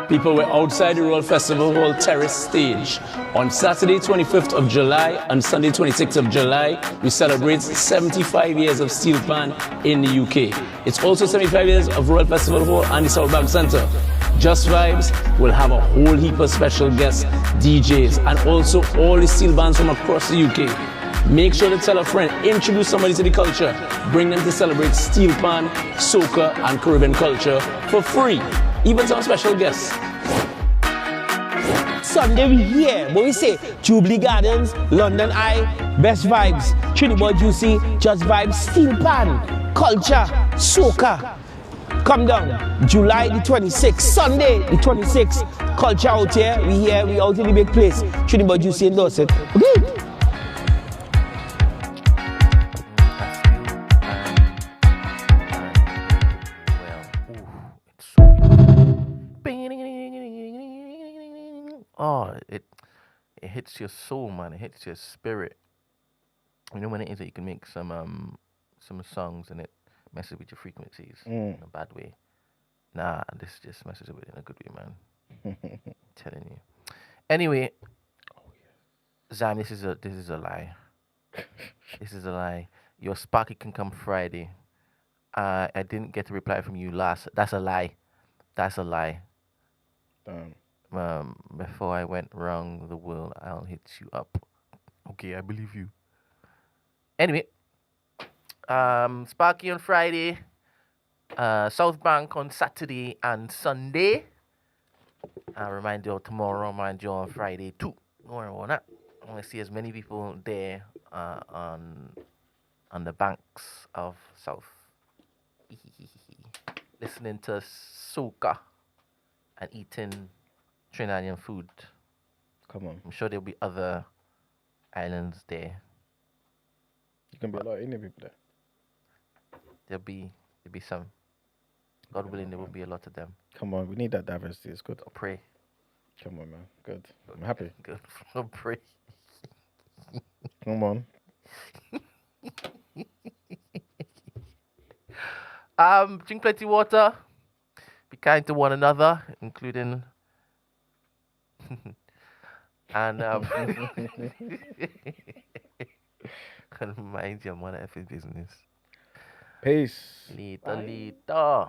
People were outside the Royal Festival Hall Terrace stage. On Saturday 25th of July and Sunday 26th of July, we celebrate 75 years of steel pan in the UK. It's also 75 years of Royal Festival Hall and the South Bank Centre. Just Vibes will have a whole heap of special guests, DJs, and also all the steel bands from across the UK. Make sure to tell a friend, introduce somebody to the culture, bring them to celebrate steel pan, soca, and Caribbean culture for free. Even some special guests. Sunday we here, but we say Jubilee Gardens, London Eye, Best Vibes, Trinidad Juicy, Just Vibes, Steel Pan, Culture, Soca. Come down, July the 26th, Sunday the 26th, Culture out here, we out in the big place, Trinidad Juicy in Dorset. Okay? Oh, it hits your soul, man. It hits your spirit. You know when it is that you can make some songs and it messes with your frequencies in a bad way. Nah, this just messes with it in a good way, man. Telling you. Anyway, Zam, this is a lie. This is a lie. Your Sparky can come Friday. I didn't get a reply from you last. That's a lie. That's a lie. Before I went wrong the world, I'll hit you up. Okay, I believe you. Anyway, Sparky on Friday, South Bank on Saturday and Sunday. I'll remind you tomorrow, remind you on Friday too. Don't worry about that. want to see as many people there on the banks of South, listening to soca and eating Trinidadian food. Come on. I'm sure there'll be other islands there. You can be a lot of Indian people there. There'll be some. God willing, there will be a lot of them. Come on, we need that diversity. It's good. I'll pray. Come on, man. Good. I'm happy. Good. I'll pray. Come on. Drink plenty water. Be kind to one another, including and mind your mother effing business. Peace. Later.